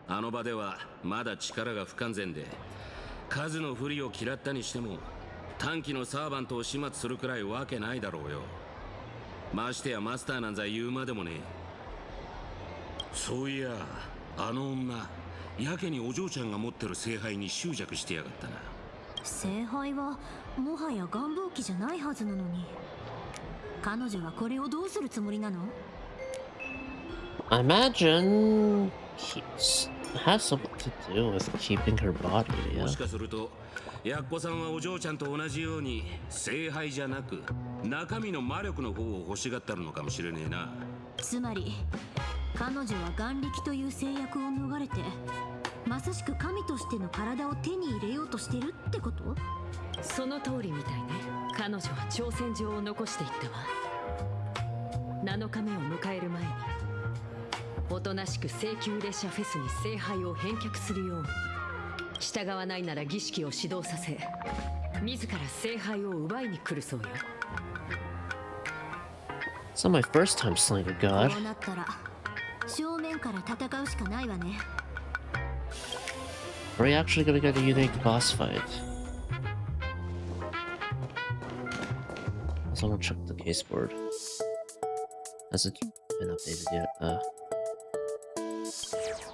あの場ではまだ力が不完全で数の不利を嫌ったにしても短期のサーバントを始末するくらいわけないだろうよ。ましてやマスターなんざ言うまでもねえ。そういやあの女やけにお嬢ちゃんが持ってる聖杯に執着してやがったな。聖杯はもはや願望機じゃないはずなのに彼女はこれをどうするつもりなの？ I imagine he has something to do with keeping her body, も yeah? しかするとやっこさんはお嬢ちゃんと同じように聖杯じゃなく中身の魔力の方を欲しがってるのかもしれねえな。つまり彼女は眼力という制約を逃れてまさしく神としての体を手に入れようとしてるってこと？その通りみたいね。彼女は挑戦状を残していったわ。7日目を迎える前におとなしく聖宮列車フェスに聖杯を返却するように従わないなら儀式を指導させ自ら聖杯を奪いに来るそうよ。 It's not my first time slaying a god. こうなったら正面から戦うしかないわね。 Are we actually gonna get a unique boss fight? Also, I'm gonna check the case board. Has it been updated yet?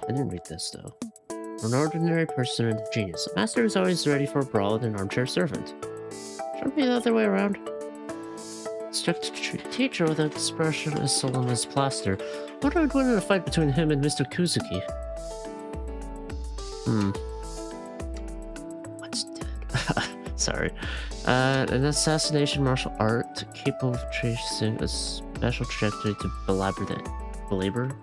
I didn't read this though. For an ordinary person and a genius, the master is always ready for a brawl with an armchair servant. Should it be the other way around? Strict teacher with an expression as solemn as plaster. What would win in a fight between him and Mr. Kuzuki? What's dead? Sorry. An assassination martial art capable of tracing a special trajectory to belabor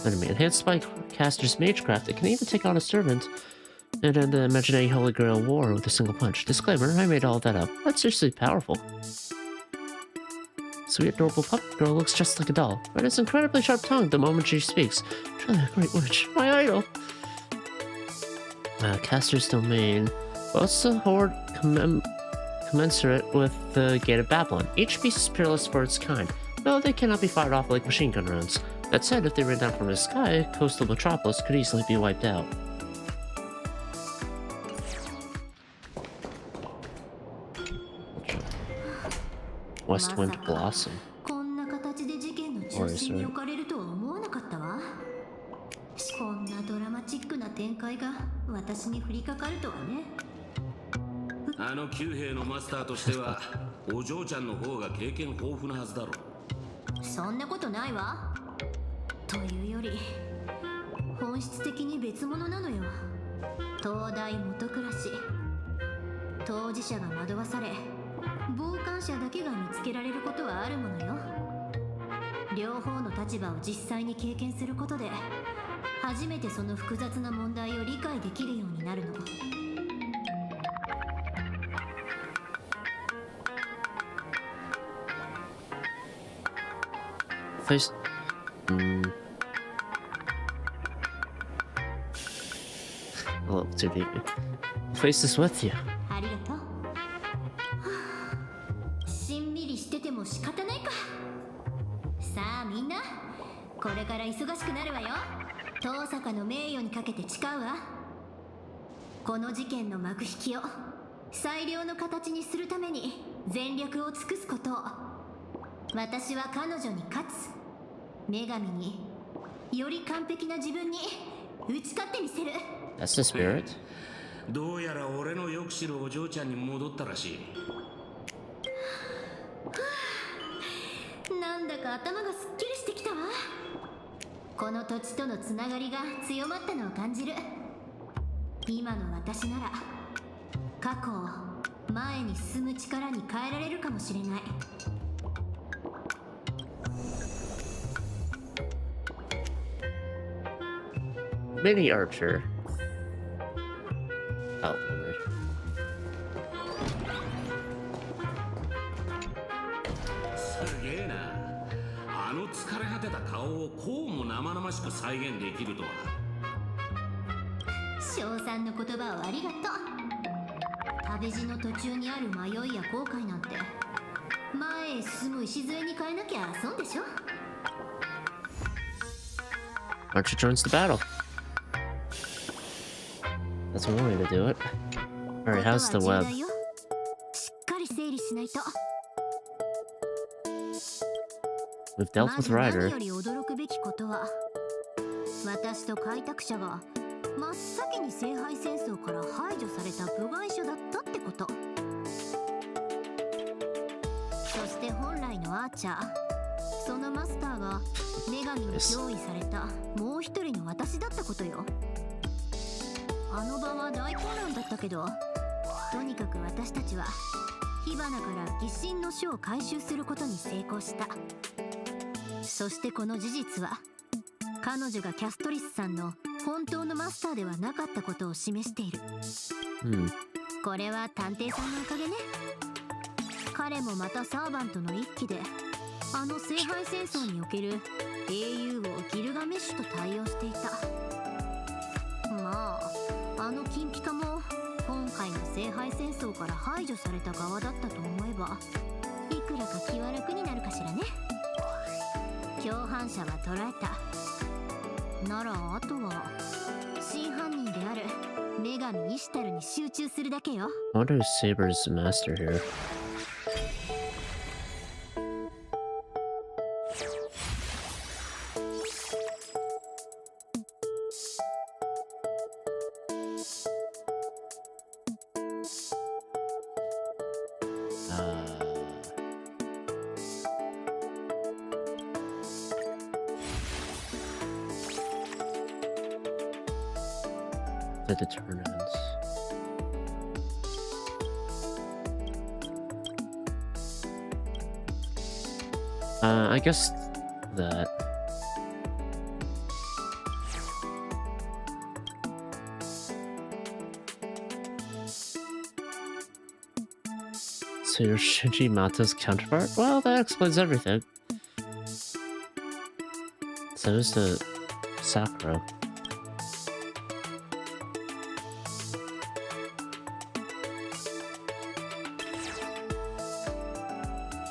enemy. Enhanced by caster's magecraft, it can even take on a servant and end the Imagenae Holy Grail war with a single punch. Disclaimer, I made all that up. That's seriously powerful. Sweet adorable puppet girl looks just like a doll, but it's incredibly sharp tongued the moment she speaks. Truly a great witch. My idol! Caster's domain boasts a horde commensurate with the Gate of Babylon. Each piece is peerless for its kind, though they cannot be fired off like machine gun rounds. That said, if they rain down from the sky, coastal metropolis could easily be wiped out. Westwind Blossom. こんな形で事件の中 course, 心に right? 置かれるとは思わなかったわ。こんなドラマチックな展開が私に降りかかるとはね。あの旧兵のマスターとしてはお嬢ちゃんの方が経験豊富なはずだろう。そんなことないわ。というより本質的に別物なのよ。東大元暮らし、当事者が惑わされ傍観者だけが見つけられることはあるものよ。両方の立場を実際に経験することで初めてその複雑な問題を理解できるようになるの。Face. A little too deep. Face this with you. ありがとう。はあ、しんみりしてても仕方ないか。さあみんな、これから忙しくなるわよ。東坂の名誉にかけて誓うわ。この事件の幕引きを最良の形にするために全力を尽くすことを。私は彼女に勝つ。女神により完璧な自分に打ち勝ってみせる。That's the spirit. どうやら俺のよく知るお嬢ちゃんに戻ったらしい。なんだか頭がすっきりしてきたわ。この土地とのつながりが強まったのを感じる。今の私なら過去を前に進む力に変えられるかもしれない。Mini Archer. Oh, right. すげえな。あの疲れ果てた顔をこうも生々しく再現できるとは。称賛の言葉をありがとう。旅路の途中にある迷いや後悔なんて前へ進む礎に変えなきゃ損でしょ。 Archer joins the battle. That's one way to do it. Alright, how's the web? しっかり整理しないと。 We've dealt ま with ず何 Ryder. より驚くべきことは、私と開拓者が真っ先に聖杯戦争から排除された部外者だったってこと。そして本来のアーチャー、そのマスターが女神に憑依されたもう一人の私だったことよ。あの場は大混乱だったけど、とにかく私たちは火花から疑心の書を回収することに成功した。そしてこの事実は彼女がキャストリスさんの本当のマスターではなかったことを示している。これは探偵さんのおかげね。彼もまたサーバントの一機であの聖杯戦争における英雄をギルガメッシュと対応していた。まああの金ピカも今回の聖杯戦争から排除された側だったと思えばいくらか気は楽になるかしらね。共犯者は捕らえた。ならあとは真犯人である女神イシュタルに集中するだけよ。 I wonder who's Saber's master here. The determinants. I guess that. So you're Shinji Mata's counterpart? Well, that explains everything. So is the Sakura.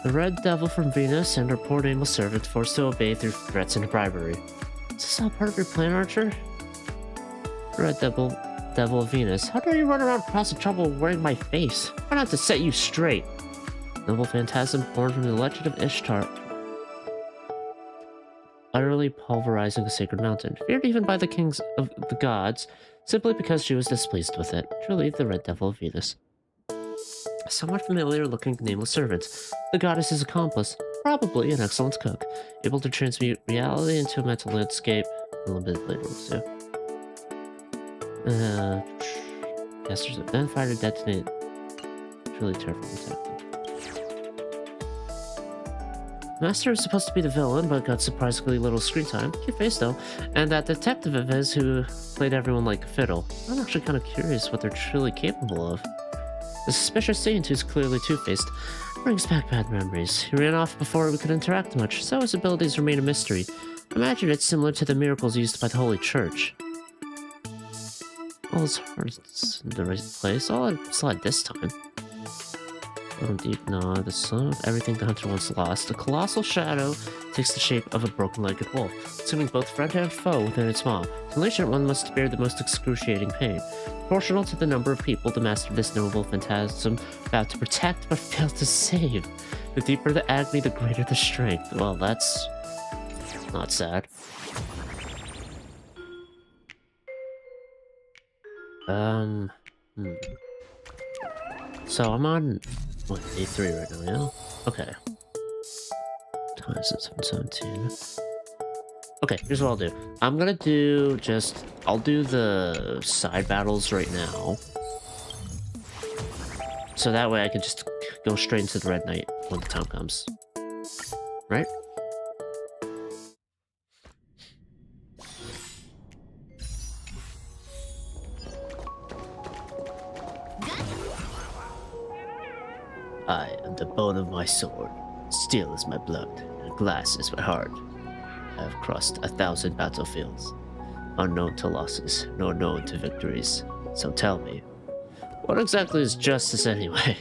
The Red Devil from Venus and her poor nameless servant forced to obey through threats and bribery. Is this all part of your plan, Archer? Red Devil of Venus, how dare you run around causing trouble wearing my face? Why not to set you straight? Noble phantasm born from the legend of Ishtar. utterly pulverizing a sacred mountain, feared even by the kings of the gods, simply because she was displeased with it. Truly, the Red Devil of Venus. A somewhat familiar-looking nameless servant, the goddess's accomplice, probably an excellent cook, able to transmute reality into a mental landscape. Unlimited blade rules, yeah. Casters of gunfire to detonate. Truly terrifying attack. Master is supposed to be the villain, but got surprisingly little screen time. Cute face, though. And that detective of his who played everyone like a fiddle. I'm actually kind of curious what they're truly capable of. The suspicious saint, who's clearly two-faced, brings back bad memories. He ran off before we could interact much, so his abilities remain a mystery. I imagine it's similar to the miracles used by the Holy Church. All his heart's in the right place. All I slide this time. Oh, deep gnaw, the sum of everything the hunter once lost. A colossal shadow takes the shape of a broken-legged wolf, assuming both friend and foe within its maw. To unleash it, one must bear the most excruciating pain. Proportional to the number of people the master of this noble phantasm vowed to protect but failed to save. The deeper the agony, the greater the strength. Well, that's not sad. So I'm on, what, A3 right now, yeah? Okay. Times at 717. Okay, here's what I'll do. I'm gonna do just, I'll do the side battles right now. So that way I can just go straight into the Red Knight when the time comes. Right? I am the bone of my sword. Steel is my blood, and glass is my heart. I have crossed 1,000 battlefields, unknown to losses, nor known to victories. So tell me, what exactly is justice anyway?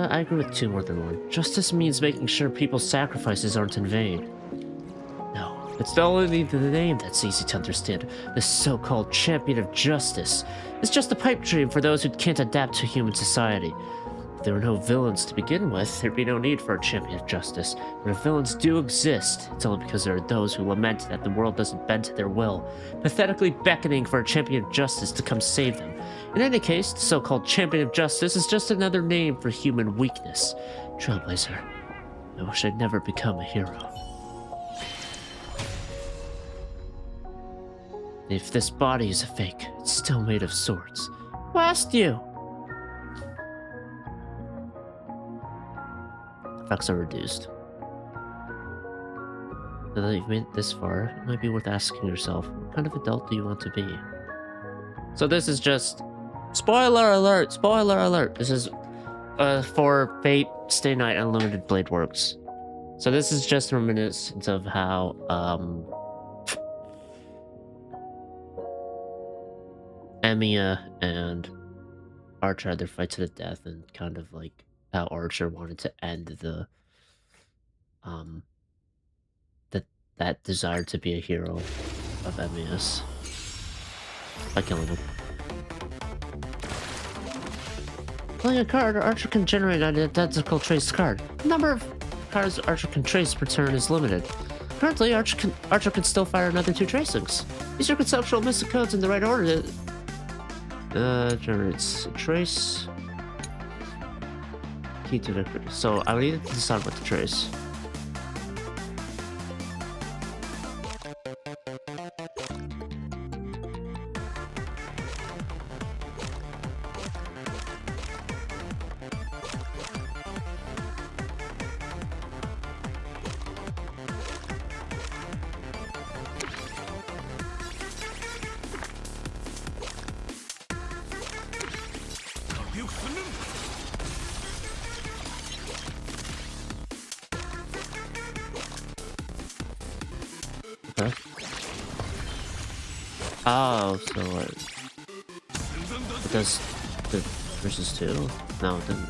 I agree with two more than one. Justice means making sure people's sacrifices aren't in vain. No, it's only the name that's easy to understand. This so-called champion of justice is just a pipe dream for those who can't adapt to human society. If there were no villains to begin with, there'd be no need for a champion of justice. But if villains do exist, it's only because there are those who lament that the world doesn't bend to their will, pathetically beckoning for a champion of justice to come save them. In any case, the so-called champion of justice is just another name for human weakness. Trailblazer, I wish I'd never become a hero. If this body is a fake, it's still made of swords. Who asked you? Effects are reduced. Now that you've made it this far, it might be worth asking yourself, what kind of adult do you want to be? So this is just... Spoiler alert! Spoiler alert! This is for Fate Stay Night Unlimited Blade Works. So this is just reminiscent of how Emiya and Archer had their fight to the death, and kind of like how Archer wanted to end the that desire to be a hero of Emiya's by killing him. Playing a card, Archer can generate an identical trace card. The number of cards Archer can trace per turn is limited. Currently, Archer can still fire another 2 tracings. Use your conceptual mystic codes in the right order. Generates a trace. Key to victory. So I need to decide what to trace. Okay. Oh, so it does the versus 2? No, it doesn't.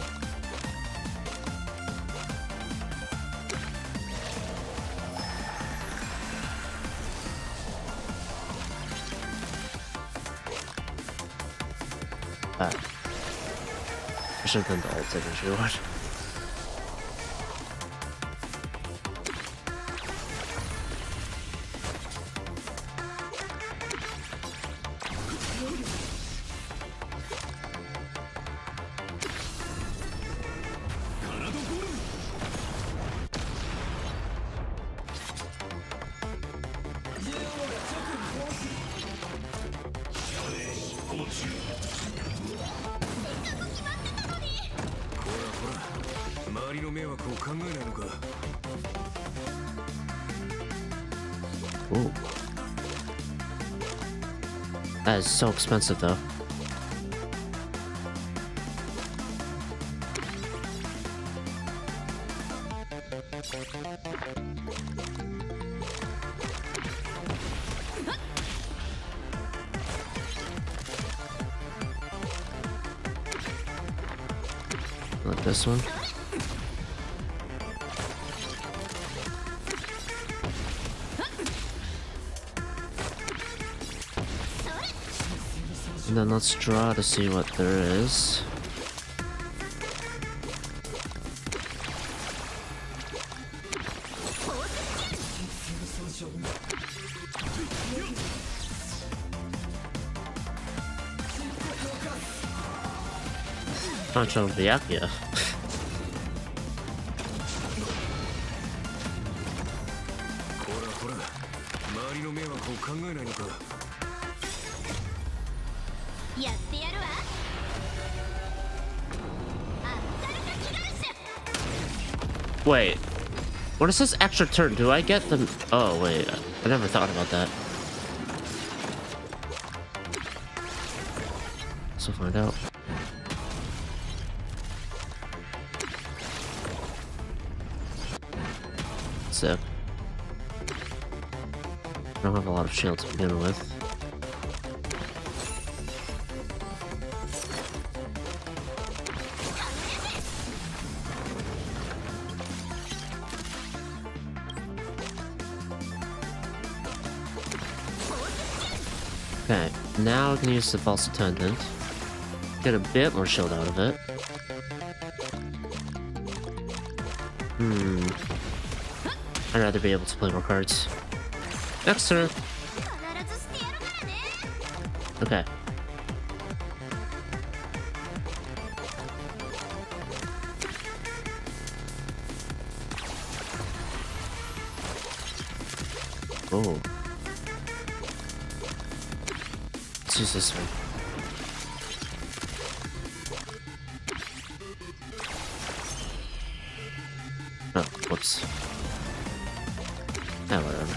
I should have done the ult energy one. Ooh. That is so expensive though. Like this one. And then let's draw to see what there is. Pancho Villacchia. やってやるわ。Wait, what is this extra turn? Do I get them? Oh wait, I never thought about that. So find out. Sick. I don't have a lot of shield to begin with. Okay, now I can use the false attendant. Get a bit more shield out of it. I'd rather be able to play more cards. Next turn. Okay. Oh. Let's use this one. Oh, whoops. Ah, whatever.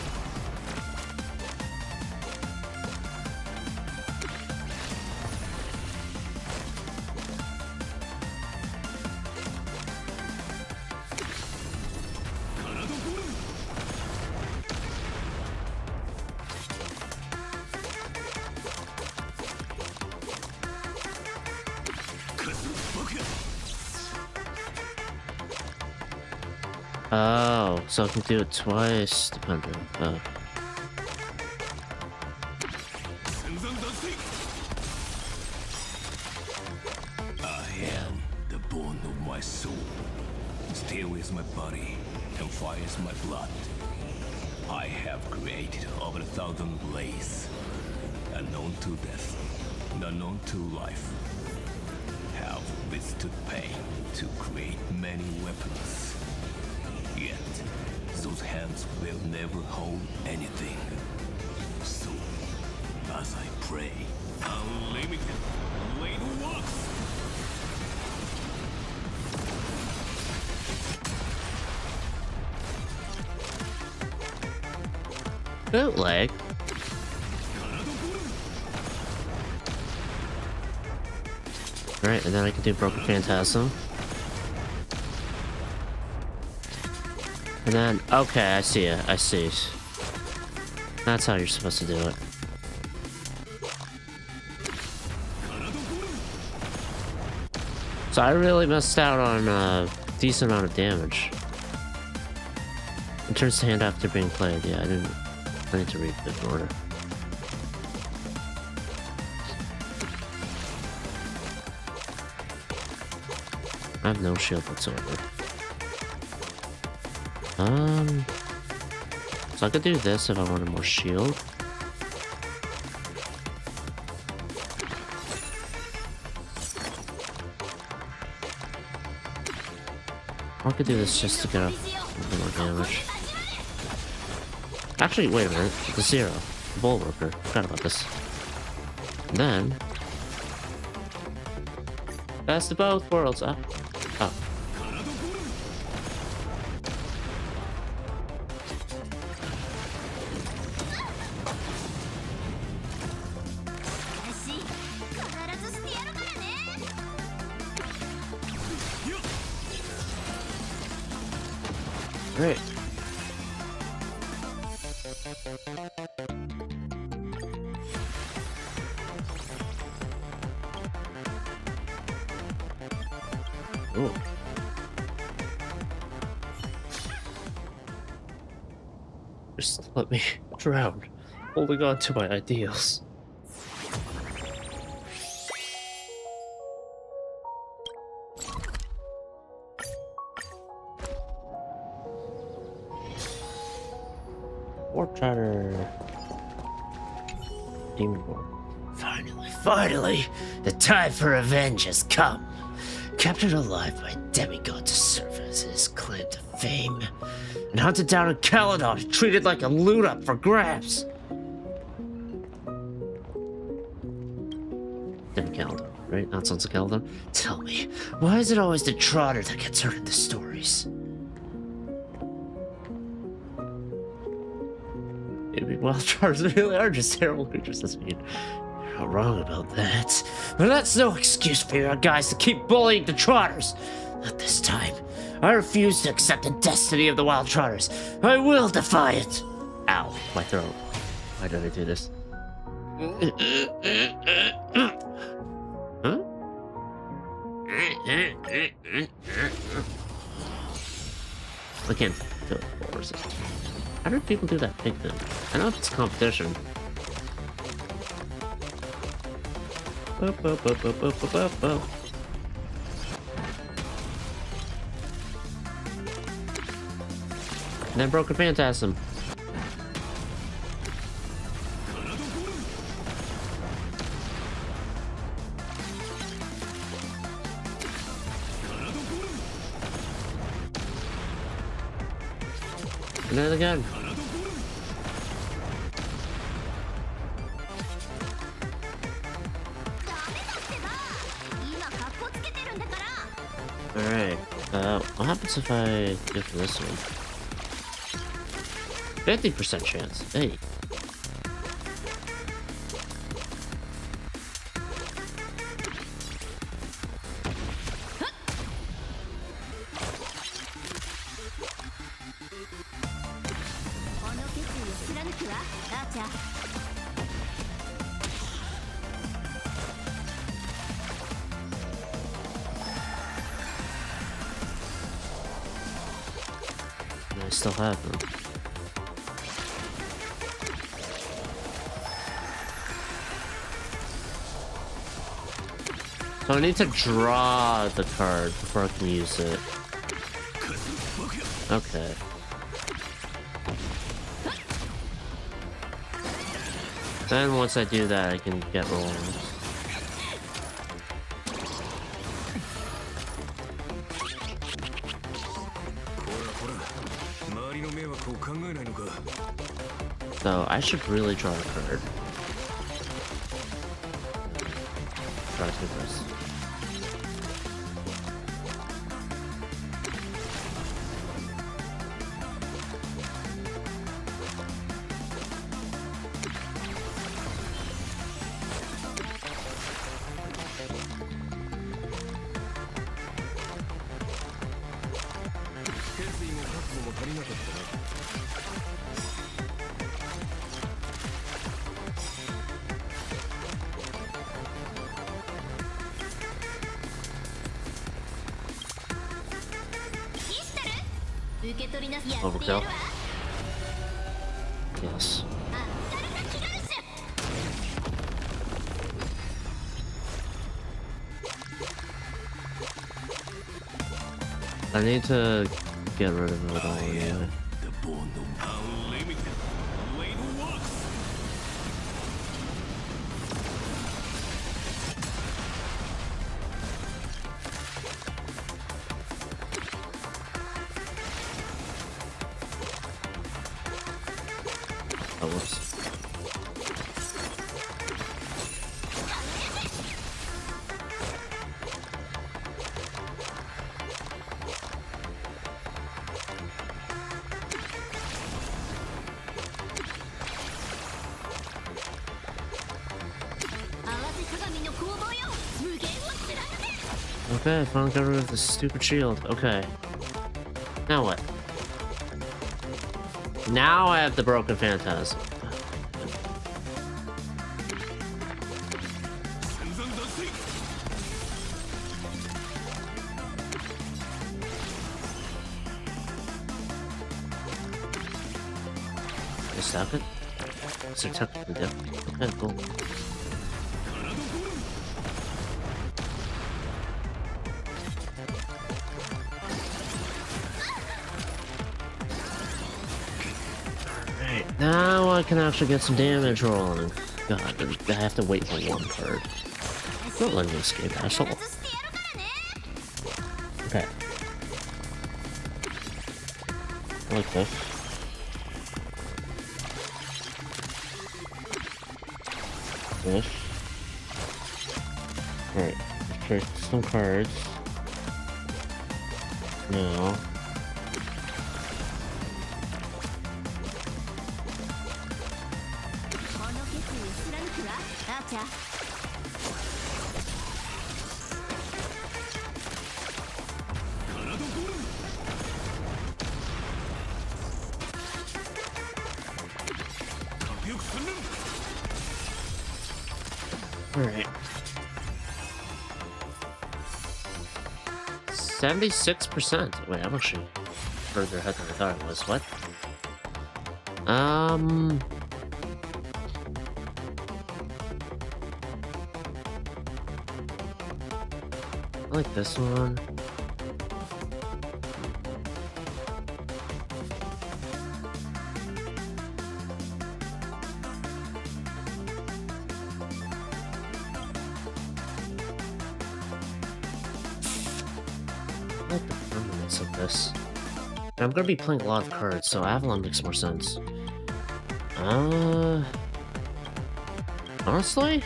Oh, so I can do it twice, depending. Oh. I am the bone of my soul. Steel is my body, and fire is my blood. I have created over 1,000 blades, unknown to death, unknown to life. Have withstood pain to create many weapons. Yet, those hands will never hold anything. So, as I pray, unlimited blade works! Bootleg? Alright, and then I can do Broken Phantasm. And then, okay, I see it. I see it. That's how you're supposed to do it. So I really missed out on a decent amount of damage. It turns to hand after being played. Yeah, I need to read it in order. I have no shield whatsoever. So I could do this if I wanted more shield. Or I could do this just to get a little more damage. Actually, wait a minute. The zero. Bulwarker. Forgot about this. And then... best of both worlds. Up. Up. Great. Ooh. Just let me drown, holding on to my ideals. Warp Charter. Demon War. Finally, the time for revenge has come. Captured alive by a demigod to serve as his claim to fame, and hunted down in Caledon, treated like a loot up for grabs. Caledon, right? Not Sons of Caledon? Tell me, why is it always the Trotter that gets hurt in the stories? Maybe wild Trotters really are just terrible creatures, that's mean. You're not wrong about that. But that's no excuse for you guys to keep bullying the Trotters. Not this time. I refuse to accept the destiny of the wild Trotters. I will defy it. Ow, my throat. Why did I do this? Huh? I can't do it for resist. How do people do that big thing? I know if it's competition. And then Broken Phantasm. And then again. Alright, what happens if I go for this one? 50% chance. Hey. I still have them. So I need to draw the card before I can use it. Okay. Then once I do that, I can get rolling. So I should really draw a card. Try to do this. Overkill? Yes. I need to get rid of it all anyway. Oh, whoops. Okay, I finally got rid of the stupid shield. Okay. Now what? Now I have the broken phantasm. Is that it? So technically, yeah. Okay, cool. Now I can actually get some damage rolling. God, I have to wait for one card. Don't let me escape, asshole. Okay. I like this. This. Alright, let's trade some cards. Now. Alright. 76%. Wait, I'm actually further ahead than I thought I was. What? I like this one. I like the permanence of this. And I'm gonna be playing a lot of cards, so Avalon makes more sense. Honestly?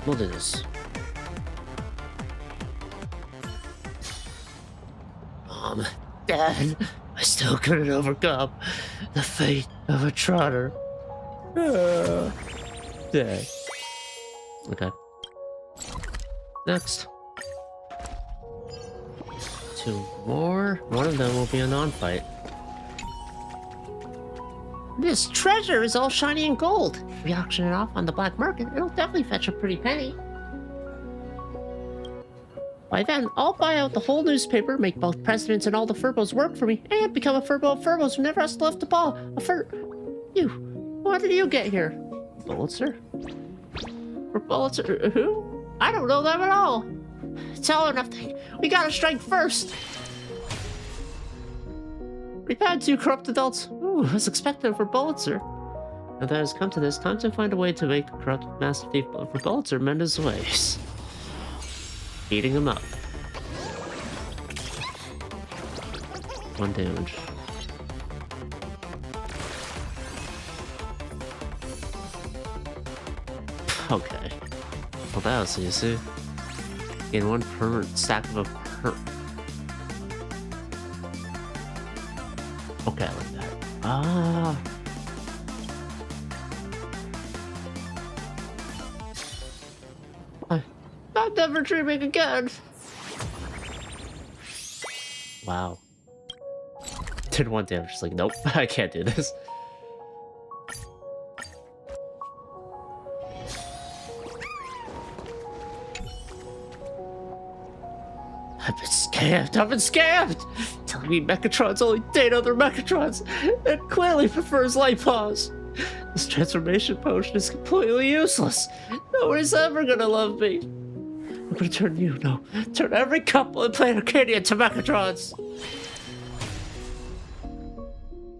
We'll do this. Dad, I still couldn't overcome the fate of a trotter. Dad. Okay. Next. 2 more. One of them will be a non-fight. This treasure is all shiny and gold. If we auction it off on the black market, it'll definitely fetch a pretty penny. By then, I'll buy out the whole newspaper, make both presidents and all the Furbos work for me, and become a Furbo of Furbos who never has to lift a ball. You. How did you get here? Bullitzer? Or Bullitzer? Who? I don't know them at all. It's all or nothing. We gotta strike first. We've had 2 corrupt adults. Ooh, as expected for Bullitzer. Now that has come to this, time to find a way to make the corrupt Master Thief for Bullitzer mend his ways. Beating him up. 1 damage. Okay. Well, that was easy. Gain 1 permanent stack of a Okay, I like that. I'm never dreaming again. Wow. Did 1 damage, just like, nope, I can't do this. I've been scammed! Telling me Mechatrons only date other Mechatrons, and clearly prefers light paws. This transformation potion is completely useless. Nobody's ever gonna love me. I'm gonna turn you, no. Turn every couple in Planet Arcadia into Mechatrons!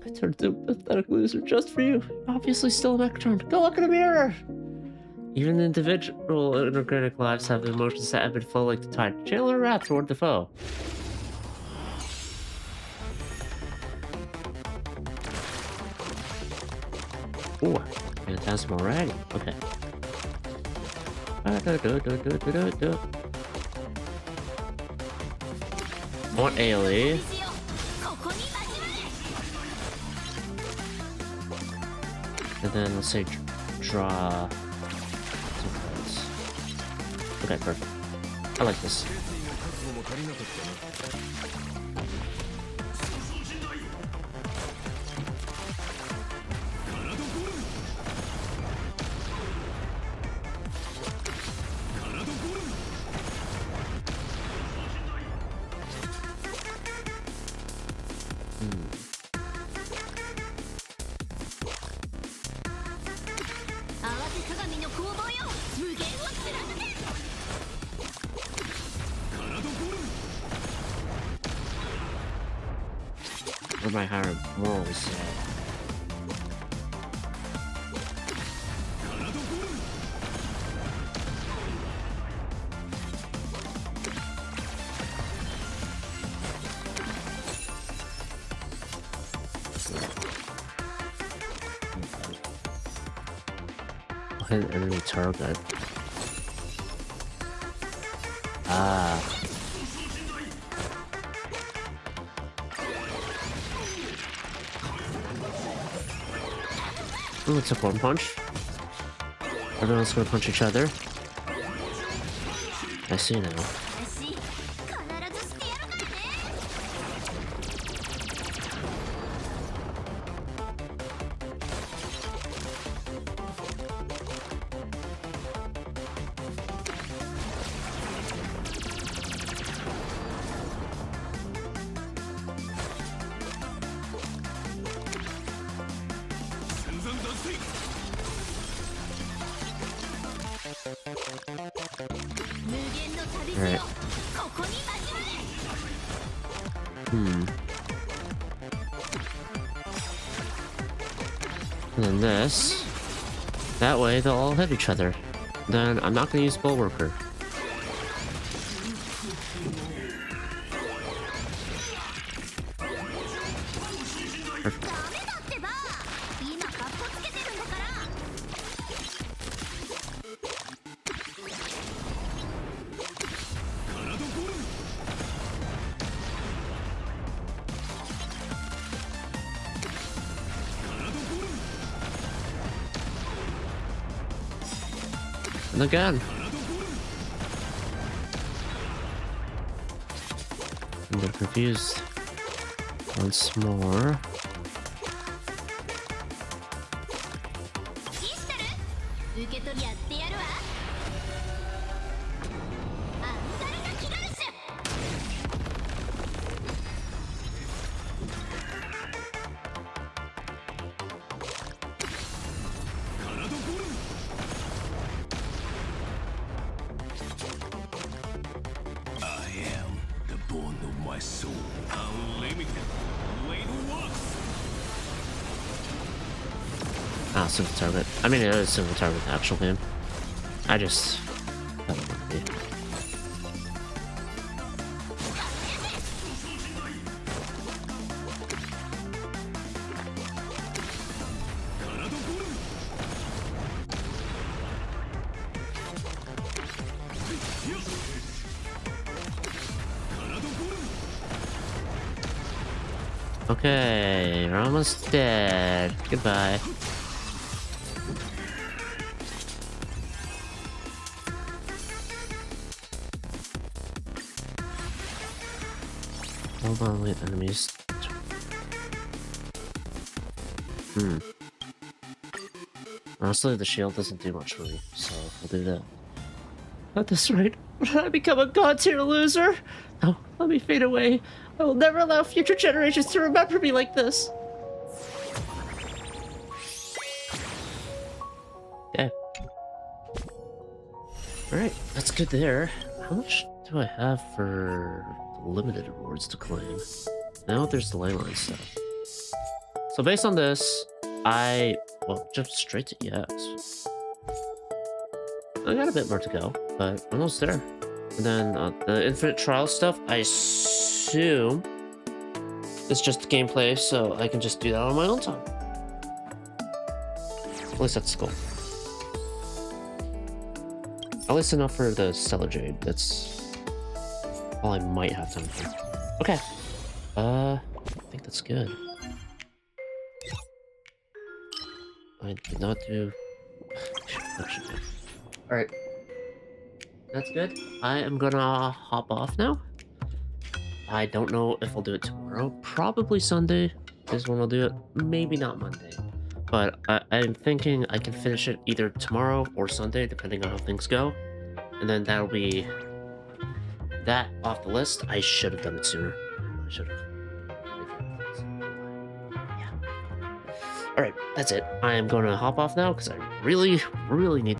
I turned to a pathetic loser just for you. Obviously still a Mechatron. Go look in the mirror! Even the individual inorganic lives have emotions that ebb and flow like the tide. Channel a wrath toward the foe. Ooh, phantasm already. Okay. More AoE. And then let's say draw some cards. Okay, perfect. I like this. Where my higher morals at? Enemy target. Ah. Ooh, it's a one punch. Everyone's gonna punch each other. I see now. Alright. And then this. That way they'll all hit each other. Then I'm not gonna use Bulwarker. Perfect. And again. And they're confused once more. Ah, single target. I mean, it is single target in the actual game. I just... I don't want to be. Okay, you're almost dead. Goodbye. Hold on, wait, enemies. Honestly, the shield doesn't do much for me, so I'll do that. At this rate, would I become a god tier loser? No, let me fade away. I will never allow future generations to remember me like this. Yeah. Alright, that's good there. how much do I have for limited rewards to claim? Now there's the leyline stuff. So based on this, well, jump straight to yes. I got a bit more to go, but almost there. And then the infinite trial stuff, I assume it's just gameplay, so I can just do that on my own time. At least that's the goal. At least enough for the Stellar Jade. That's all I might have time for. Okay. I think that's good. I did not do... Alright. That's good. I am gonna hop off now. I don't know if I'll do it tomorrow. Probably Sunday is when I'll do it. Maybe not Monday. But I'm thinking I can finish it either tomorrow or Sunday, depending on how things go. And then that'll be that off the list. I should have done it sooner. I should have. Yeah. Alright, that's it. I am going to hop off now because I really, really need